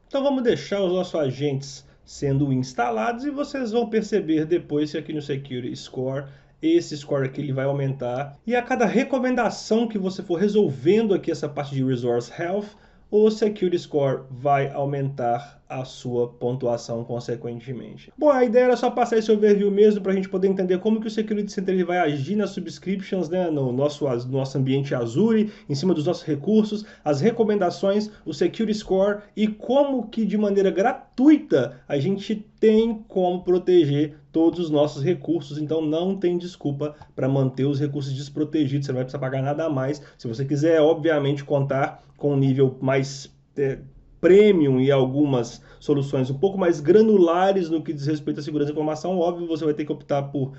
Então, vamos deixar os nossos agentes sendo instalados e vocês vão perceber depois que aqui no Security Score esse score aqui ele vai aumentar e a cada recomendação que você for resolvendo aqui essa parte de Resource Health, o Security Score vai aumentar a sua pontuação consequentemente. Bom, a ideia era só passar esse overview mesmo para a gente poder entender como que o Security Center ele vai agir nas subscriptions, né, no nosso ambiente Azure, em cima dos nossos recursos, as recomendações, o Security Score e como que de maneira gratuita a gente tem como proteger todos os nossos recursos, então não tem desculpa para manter os recursos desprotegidos, você não vai precisar pagar nada a mais. Se você quiser, obviamente, contar com um nível mais premium e algumas soluções um pouco mais granulares no que diz respeito à segurança da informação, óbvio, você vai ter que optar por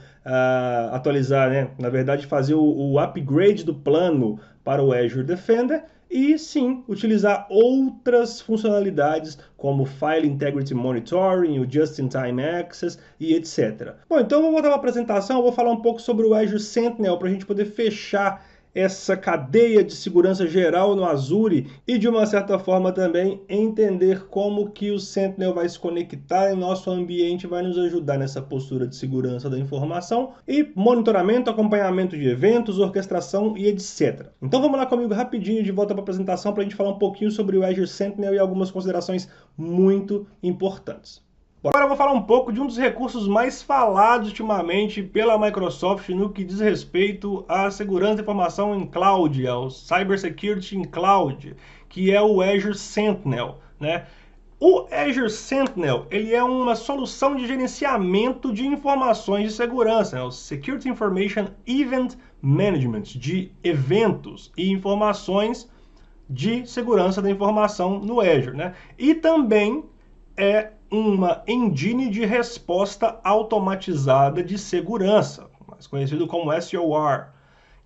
atualizar, né? Na verdade, fazer o upgrade do plano para o Azure Defender e, sim, utilizar outras funcionalidades como File Integrity Monitoring, o Just-in-Time Access e etc. Bom, então eu vou voltar para a apresentação, eu vou falar um pouco sobre o Azure Sentinel para a gente poder fechar essa cadeia de segurança geral no Azure e, de uma certa forma, também entender como que o Sentinel vai se conectar em nosso ambiente, vai nos ajudar nessa postura de segurança da informação e monitoramento, acompanhamento de eventos, orquestração e etc. Então vamos lá comigo rapidinho de volta para a apresentação para a gente falar um pouquinho sobre o Azure Sentinel e algumas considerações muito importantes. Agora eu vou falar um pouco de um dos recursos mais falados ultimamente pela Microsoft no que diz respeito à segurança da informação em cloud, ao Cybersecurity in Cloud, que é o Azure Sentinel, né? O Azure Sentinel ele é uma solução de gerenciamento de informações de segurança, né? O Security Information Event Management, de eventos e informações de segurança da informação no Azure, né? E também é uma engine de resposta automatizada de segurança, mais conhecido como SOR,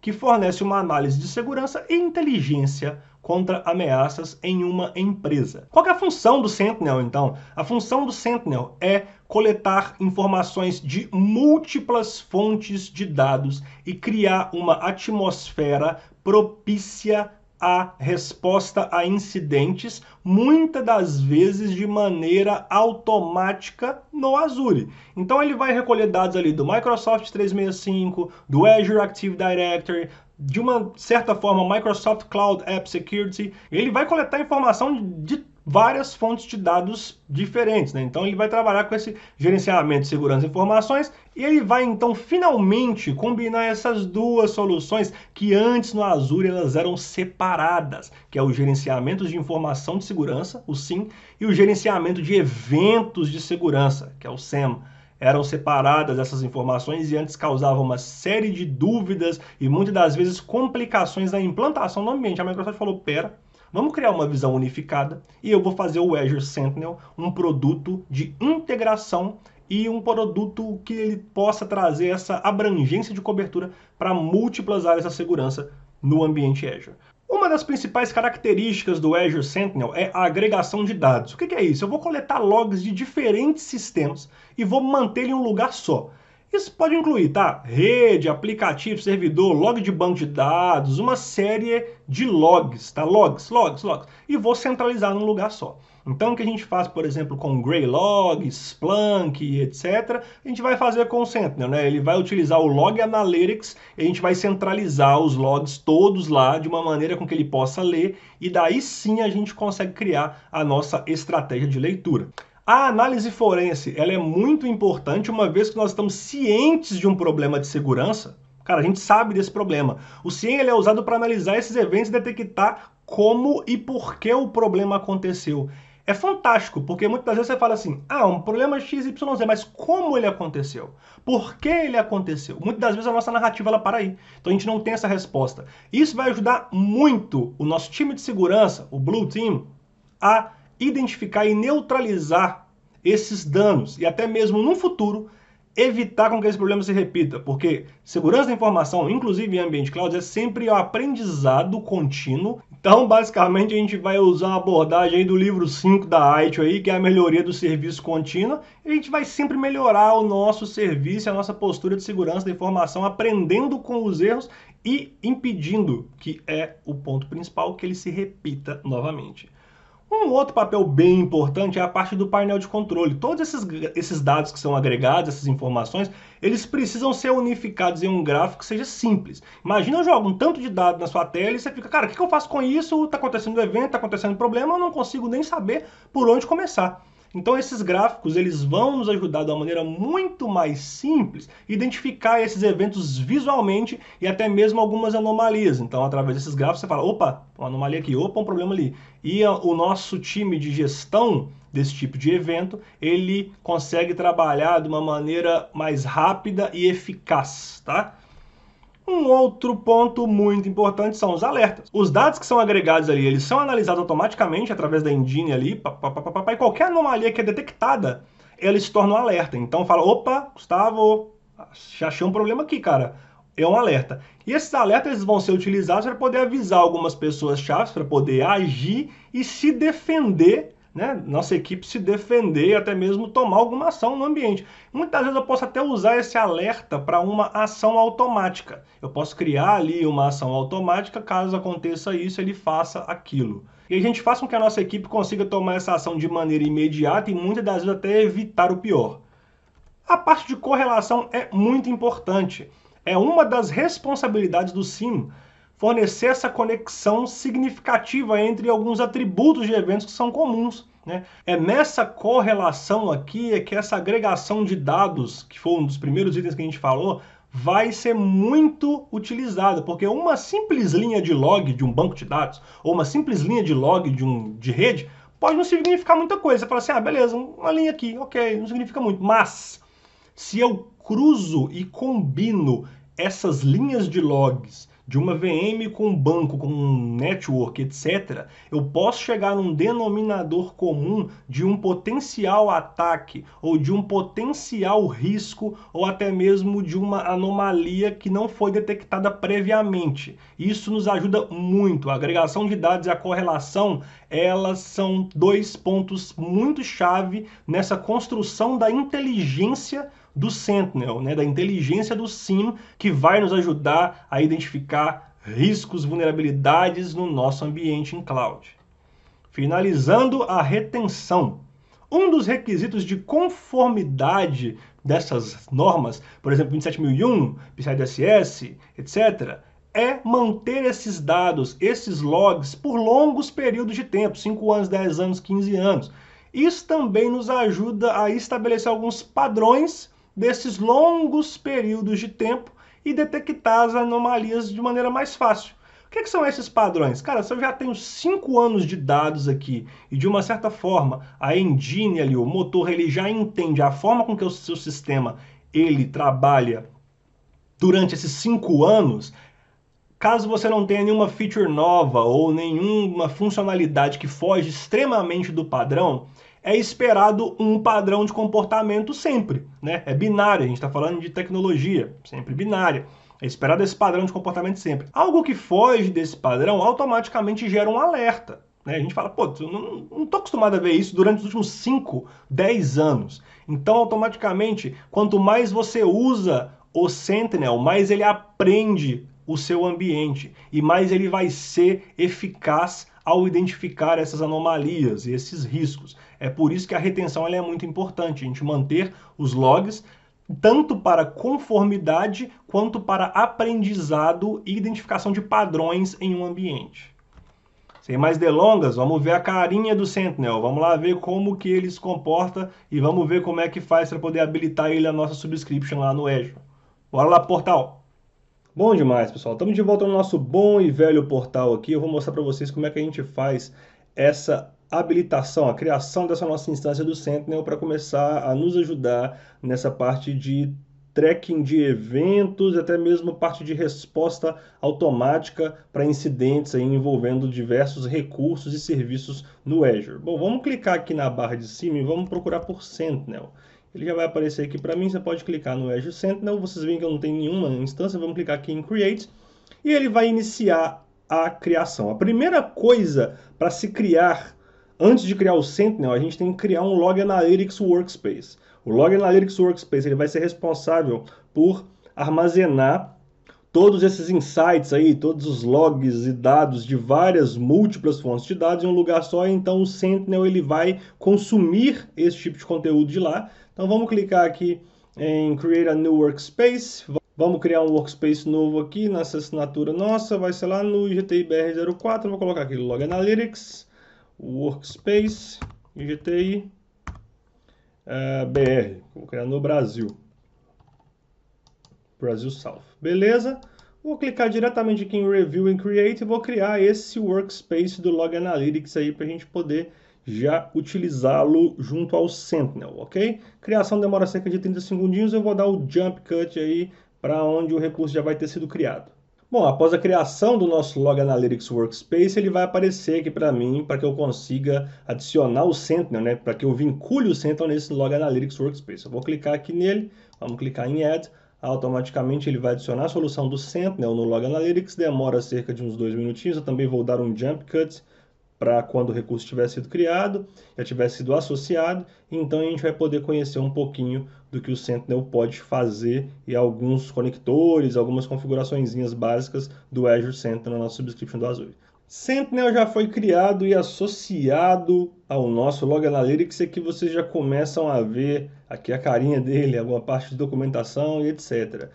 que fornece uma análise de segurança e inteligência contra ameaças em uma empresa. Qual é a função do Sentinel, então? A função do Sentinel é coletar informações de múltiplas fontes de dados e criar uma atmosfera propícia a resposta a incidentes, muitas das vezes de maneira automática no Azure. Então ele vai recolher dados ali do Microsoft 365, do Azure Active Directory, de uma certa forma Microsoft Cloud App Security. Ele vai coletar informação de várias fontes de dados diferentes, né? Então ele vai trabalhar com esse gerenciamento de segurança de informações e ele vai então finalmente combinar essas duas soluções que antes no Azure elas eram separadas, que é o gerenciamento de informação de segurança, o SIEM, e o gerenciamento de eventos de segurança, que é o SAM. Eram separadas essas informações e antes causavam uma série de dúvidas e muitas das vezes complicações na implantação no ambiente. A Microsoft falou, pera, vamos criar uma visão unificada e eu vou fazer o Azure Sentinel um produto de integração e um produto que ele possa trazer essa abrangência de cobertura para múltiplas áreas da segurança no ambiente Azure. Uma das principais características do Azure Sentinel é a agregação de dados. O que é isso? Eu vou coletar logs de diferentes sistemas e vou manter em um lugar só. Isso pode incluir, tá? Rede, aplicativo, servidor, log de banco de dados, uma série de logs, tá? Logs. E vou centralizar num lugar só. Então, o que a gente faz, por exemplo, com Greylog, Splunk, etc., a gente vai fazer com o Sentinel, né? Ele vai utilizar o Log Analytics e a gente vai centralizar os logs todos lá de uma maneira com que ele possa ler e daí sim a gente consegue criar a nossa estratégia de leitura. A análise forense ela é muito importante uma vez que nós estamos cientes de um problema de segurança. Cara, a gente sabe desse problema. O SIEM ele é usado para analisar esses eventos e detectar como e por que o problema aconteceu. É fantástico, porque muitas vezes você fala assim, um problema XYZ, mas como ele aconteceu? Por que ele aconteceu? Muitas das vezes a nossa narrativa ela para aí. Então a gente não tem essa resposta. Isso vai ajudar muito o nosso time de segurança, o Blue Team, a identificar e neutralizar esses danos e até mesmo no futuro evitar com que esse problema se repita, porque segurança da informação, inclusive em ambiente cloud, é sempre um aprendizado contínuo. Então, basicamente, a gente vai usar uma abordagem aí do livro 5 da ITIL aí, que é a melhoria do serviço contínuo, e a gente vai sempre melhorar o nosso serviço, a nossa postura de segurança da informação, aprendendo com os erros e impedindo, que é o ponto principal, que ele se repita novamente. Um outro papel bem importante é a parte do painel de controle. Todos esses dados que são agregados, essas informações, eles precisam ser unificados em um gráfico que seja simples. Imagina eu jogo um tanto de dados na sua tela e você fica, cara, o que eu faço com isso? Está acontecendo um evento, está acontecendo um problema, eu não consigo nem saber por onde começar. Então esses gráficos eles vão nos ajudar de uma maneira muito mais simples identificar esses eventos visualmente e até mesmo algumas anomalias. Então através desses gráficos você fala, opa, uma anomalia aqui, opa, um problema ali. E o nosso time de gestão desse tipo de evento, ele consegue trabalhar de uma maneira mais rápida e eficaz, tá? Um outro ponto muito importante são os alertas. Os dados que são agregados ali, eles são analisados automaticamente através da engine ali, e qualquer anomalia que é detectada, ela se torna um alerta. Então fala, opa, Gustavo, achei um problema aqui, cara. É um alerta. E esses alertas eles vão ser utilizados para poder avisar algumas pessoas-chave, para poder agir e se defender, né? Nossa equipe se defender e até mesmo tomar alguma ação no ambiente. Muitas vezes eu posso até usar esse alerta para uma ação automática. Eu posso criar ali uma ação automática, caso aconteça isso, ele faça aquilo. E a gente faz com que a nossa equipe consiga tomar essa ação de maneira imediata e muitas das vezes até evitar o pior. A parte de correlação é muito importante. É uma das responsabilidades do SIEM fornecer essa conexão significativa entre alguns atributos de eventos que são comuns, né? É nessa correlação aqui é que essa agregação de dados, que foi um dos primeiros itens que a gente falou, vai ser muito utilizada, porque uma simples linha de log de um banco de dados, ou uma simples linha de log de rede, pode não significar muita coisa. Você fala assim, beleza, uma linha aqui, ok, não significa muito, mas se eu cruzo e combino essas linhas de logs de uma VM com um banco, com um network, etc., eu posso chegar num denominador comum de um potencial ataque, ou de um potencial risco, ou até mesmo de uma anomalia que não foi detectada previamente. Isso nos ajuda muito. A agregação de dados e a correlação, elas são dois pontos muito chave nessa construção da inteligência do Sentinel, né, da inteligência do SIEM, que vai nos ajudar a identificar riscos, vulnerabilidades no nosso ambiente em cloud. Finalizando a retenção. Um dos requisitos de conformidade dessas normas, por exemplo, 27001, PCI DSS, etc., é manter esses dados, esses logs, por longos períodos de tempo, 5 anos, 10 anos, 15 anos. Isso também nos ajuda a estabelecer alguns padrões desses longos períodos de tempo e detectar as anomalias de maneira mais fácil. O que são esses padrões? Cara, se eu já tenho 5 anos de dados aqui e de uma certa forma a engine ali, o motor, ele já entende a forma com que o seu sistema ele trabalha durante esses 5 anos, caso você não tenha nenhuma feature nova ou nenhuma funcionalidade que foge extremamente do padrão, é esperado um padrão de comportamento sempre, né? É binário, a gente está falando de tecnologia, sempre binária. É esperado esse padrão de comportamento sempre. Algo que foge desse padrão automaticamente gera um alerta, né? A gente fala, pô, eu não estou acostumado a ver isso durante os últimos 5, 10 anos. Então, automaticamente, quanto mais você usa o Sentinel, mais ele aprende o seu ambiente e mais ele vai ser eficaz ao identificar essas anomalias e esses riscos. É por isso que a retenção ela é muito importante, a gente manter os logs tanto para conformidade quanto para aprendizado e identificação de padrões em um ambiente. Sem mais delongas, vamos ver a carinha do Sentinel, vamos lá ver como que ele se comporta e vamos ver como é que faz para poder habilitar ele a nossa subscription lá no Azure. Bora lá, portal! Bom demais, pessoal. Estamos de volta no nosso bom e velho portal aqui. Eu vou mostrar para vocês como é que a gente faz essa habilitação, a criação dessa nossa instância do Sentinel para começar a nos ajudar nessa parte de tracking de eventos, até mesmo parte de resposta automática para incidentes aí envolvendo diversos recursos e serviços no Azure. Bom, vamos clicar aqui na barra de cima e vamos procurar por Sentinel. Ele já vai aparecer aqui para mim, você pode clicar no Azure Sentinel, vocês veem que eu não tenho nenhuma instância, vamos clicar aqui em Create, e ele vai iniciar a criação. A primeira coisa para se criar, antes de criar o Sentinel, a gente tem que criar um Log Analytics Workspace. O Log Analytics Workspace ele vai ser responsável por armazenar todos esses insights aí, todos os logs e dados de várias múltiplas fontes de dados em um lugar só, então o Sentinel ele vai consumir esse tipo de conteúdo de lá. Então vamos clicar aqui em Create a New Workspace, vamos criar um workspace novo aqui nessa assinatura nossa, vai ser lá no IGTI BR04, vou colocar aqui Log Analytics, Workspace, IGTI BR, vou criar no Brasil. Brasil South. Beleza? Vou clicar diretamente aqui em Review and Create e vou criar esse workspace do Log Analytics aí para a gente poder já utilizá-lo junto ao Sentinel, ok? Criação demora cerca de 30 segundinhos, eu vou dar o jump cut aí para onde o recurso já vai ter sido criado. Bom, após a criação do nosso Log Analytics Workspace, ele vai aparecer aqui para mim, para que eu consiga adicionar o Sentinel, né? Para que eu vincule o Sentinel nesse Log Analytics Workspace. Eu vou clicar aqui nele, vamos clicar em Add, automaticamente ele vai adicionar a solução do Sentinel no Log Analytics, demora cerca de uns 2 minutinhos, eu também vou dar um jump cut para quando o recurso tiver sido criado, já tiver sido associado, então a gente vai poder conhecer um pouquinho do que o Sentinel pode fazer e alguns conectores, algumas configuraçõezinhas básicas do Azure Sentinel na nossa subscription do Azure. Sentinel já foi criado e associado ao nosso Log Analytics e aqui vocês já começam a ver aqui a carinha dele, alguma parte de documentação e etc.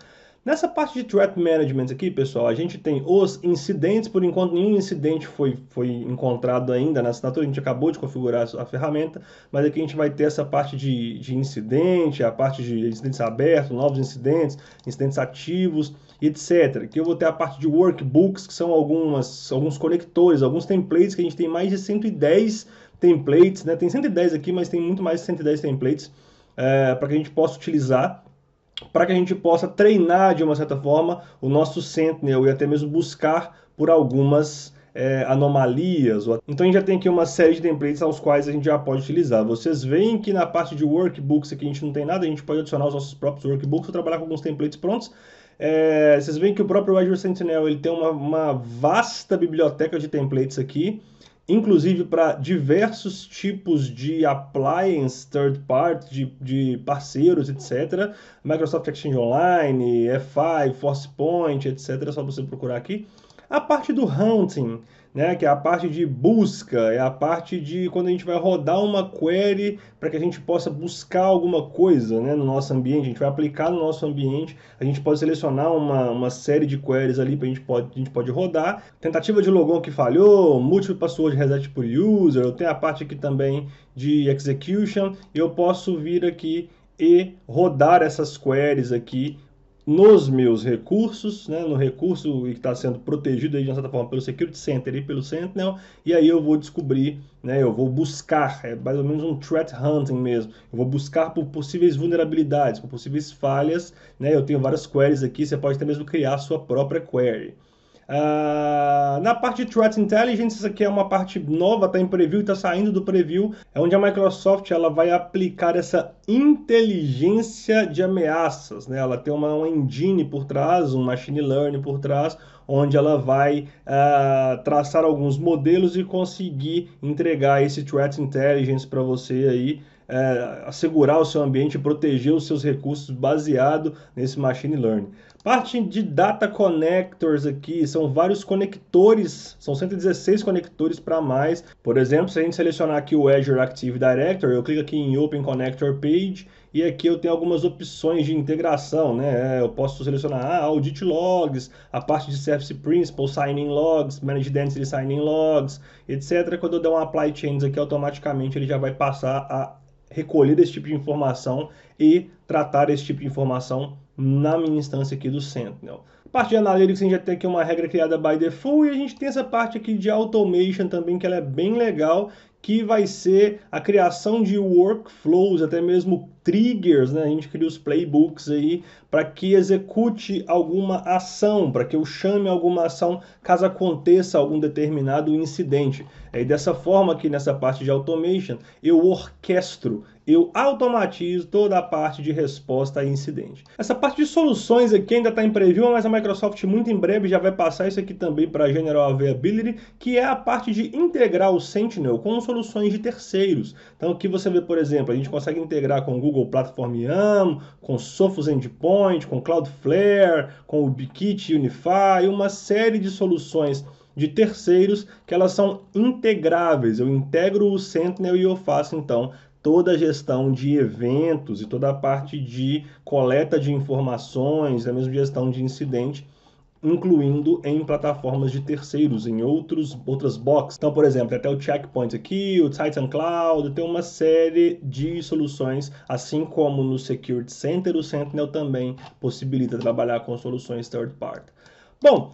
Nessa parte de Threat Management aqui, pessoal, a gente tem os incidentes, por enquanto nenhum incidente foi encontrado ainda na assinatura, a gente acabou de configurar a ferramenta, mas aqui a gente vai ter essa parte de incidente, a parte de incidentes abertos, novos incidentes, incidentes ativos, etc. Aqui eu vou ter a parte de Workbooks, que são alguns conectores, alguns templates, que a gente tem mais de 110 templates, né? Tem 110 aqui, mas tem muito mais de 110 templates para que a gente possa utilizar, para que a gente possa treinar de uma certa forma o nosso Sentinel e até mesmo buscar por algumas anomalias. Então a gente já tem aqui uma série de templates aos quais a gente já pode utilizar. Vocês veem que na parte de workbooks aqui a gente não tem nada, a gente pode adicionar os nossos próprios workbooks ou trabalhar com alguns templates prontos. Vocês veem que o próprio Azure Sentinel ele tem uma vasta biblioteca de templates aqui, inclusive para diversos tipos de appliance, third party, de parceiros, etc. Microsoft Exchange Online, F5, Forcepoint, etc. É só você procurar aqui. A parte do hunting, né, que é a parte de busca, é a parte de quando a gente vai rodar uma query para que a gente possa buscar alguma coisa, né, no nosso ambiente, a gente vai aplicar no nosso ambiente, a gente pode selecionar uma série de queries ali para a gente pode rodar. Tentativa de logon que falhou, múltiplo password reset por user, eu tenho a parte aqui também de execution, eu posso vir aqui e rodar essas queries aqui nos meus recursos, né, no recurso que está sendo protegido aí, de uma certa forma pelo Security Center e pelo Sentinel, e aí eu vou descobrir, né, eu vou buscar, é mais ou menos um threat hunting mesmo, eu vou buscar por possíveis vulnerabilidades, por possíveis falhas, né, eu tenho várias queries aqui, você pode até mesmo criar a sua própria query. Na parte de Threat Intelligence, isso aqui é uma parte nova, está em preview, está saindo do preview, é onde a Microsoft ela vai aplicar essa inteligência de ameaças, né? Ela tem uma engine por trás, um machine learning por trás, onde ela vai traçar alguns modelos e conseguir entregar esse Threat Intelligence para você aí, assegurar o seu ambiente e proteger os seus recursos baseado nesse machine learning. Parte de Data Connectors aqui, são vários conectores, são 116 conectores para mais. Por exemplo, se a gente selecionar aqui o Azure Active Directory, eu clico aqui em Open Connector Page e aqui eu tenho algumas opções de integração, né? Eu posso selecionar Audit Logs, a parte de Service Principal, Signing Logs, Manage Density Signing Logs, etc. Quando eu der um Apply Changes aqui, automaticamente ele já vai passar a recolher esse tipo de informação e tratar esse tipo de informação na minha instância aqui do Sentinel. A parte de Analytics, a gente já tem aqui uma regra criada by default, e a gente tem essa parte aqui de Automation também, que ela é bem legal, que vai ser a criação de workflows, até mesmo triggers, né? A gente cria os playbooks aí para que execute alguma ação, para que eu chame alguma ação caso aconteça algum determinado incidente. E dessa forma aqui nessa parte de automation, eu orquestro, eu automatizo toda a parte de resposta a incidente. Essa parte de soluções aqui ainda está em preview, mas a Microsoft muito em breve já vai passar isso aqui também para General Availability, que é a parte de integrar o Sentinel com soluções de terceiros. Então aqui você vê, por exemplo, a gente consegue integrar com o Google Platform YAML, com Sophos Endpoint, com Cloudflare, com o Ubiquiti Unify, uma série de soluções de terceiros que elas são integráveis. Eu integro o Sentinel e eu faço então toda a gestão de eventos e toda a parte de coleta de informações, a mesma gestão de incidente, incluindo em plataformas de terceiros, em outras boxes. Então, por exemplo, até o Checkpoint aqui, o Titan Cloud, tem uma série de soluções, assim como no Security Center, o Sentinel também possibilita trabalhar com soluções third party. Bom,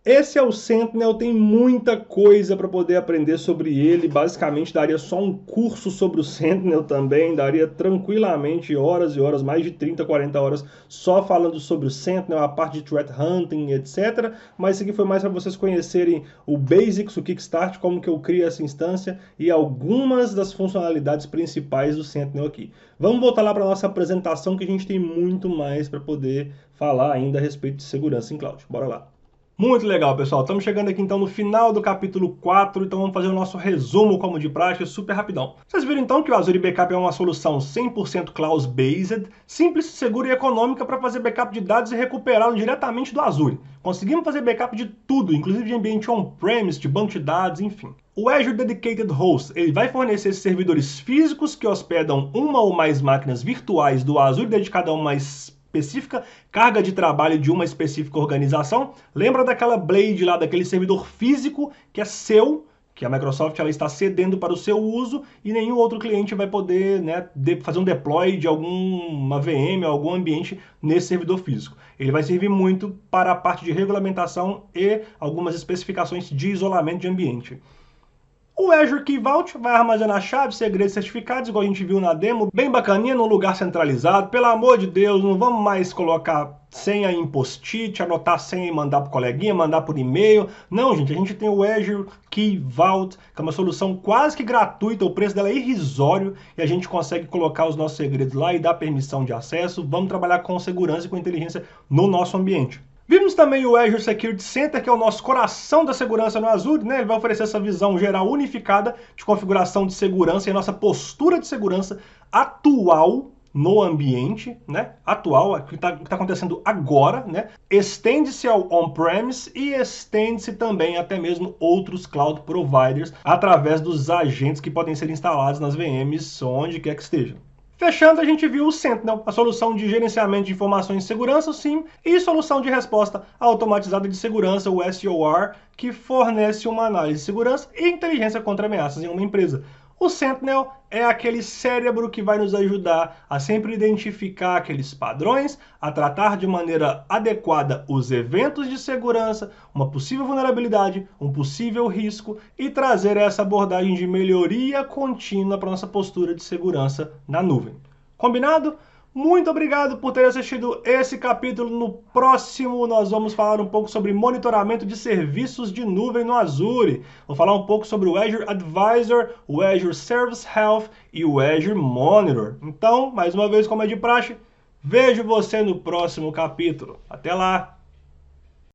esse é o Sentinel, tem muita coisa para poder aprender sobre ele, basicamente daria só um curso sobre o Sentinel também, daria tranquilamente horas e horas, mais de 30, 40 horas, só falando sobre o Sentinel, a parte de Threat Hunting, etc. Mas isso aqui foi mais para vocês conhecerem o Basics, o Kickstart, como que eu crio essa instância e algumas das funcionalidades principais do Sentinel aqui. Vamos voltar lá para a nossa apresentação, que a gente tem muito mais para poder falar ainda a respeito de segurança em cloud. Bora lá. Muito legal, pessoal. Estamos chegando aqui então no final do capítulo 4, então vamos fazer o nosso resumo, como de praxe, super rapidão. Vocês viram então que o Azure Backup é uma solução 100% cloud-based, simples, segura e econômica para fazer backup de dados e recuperá-lo diretamente do Azure. Conseguimos fazer backup de tudo, inclusive de ambiente on-premise, de banco de dados, enfim. O Azure Dedicated Host, ele vai fornecer servidores físicos que hospedam uma ou mais máquinas virtuais do Azure dedicada a uma específica carga de trabalho de uma específica organização. Lembra daquela Blade lá, daquele servidor físico que é seu, que a Microsoft ela está cedendo para o seu uso e nenhum outro cliente vai poder, né, fazer um deploy de alguma VM ou algum ambiente nesse servidor físico. Ele vai servir muito para a parte de regulamentação e algumas especificações de isolamento de ambiente. O Azure Key Vault vai armazenar chaves, segredos certificados, igual a gente viu na demo, bem bacaninha, num lugar centralizado. Pelo amor de Deus, não vamos mais colocar senha em post-it, anotar senha e mandar para o coleguinha, mandar por e-mail. Não, gente, a gente tem o Azure Key Vault, que é uma solução quase que gratuita, o preço dela é irrisório e a gente consegue colocar os nossos segredos lá e dar permissão de acesso. Vamos trabalhar com segurança e com inteligência no nosso ambiente. Vimos também o Azure Security Center, que é o nosso coração da segurança no Azure, né? Ele vai oferecer essa visão geral unificada de configuração de segurança e a nossa postura de segurança atual no ambiente, né, atual, o que está acontecendo agora, né, estende-se ao on-premise e estende-se também até mesmo outros cloud providers através dos agentes que podem ser instalados nas VMs onde quer que estejam. Fechando, a gente viu o Sentinel, a solução de gerenciamento de informações de segurança, o SIEM, e solução de resposta automatizada de segurança, o SOR, que fornece uma análise de segurança e inteligência contra ameaças em uma empresa. O Sentinel é aquele cérebro que vai nos ajudar a sempre identificar aqueles padrões, a tratar de maneira adequada os eventos de segurança, uma possível vulnerabilidade, um possível risco e trazer essa abordagem de melhoria contínua para nossa postura de segurança na nuvem. Combinado? Muito obrigado por ter assistido esse capítulo. No próximo nós vamos falar um pouco sobre monitoramento de serviços de nuvem no Azure. Vou falar um pouco sobre o Azure Advisor, o Azure Service Health e o Azure Monitor. Então, mais uma vez, como é de praxe, vejo você no próximo capítulo. Até lá!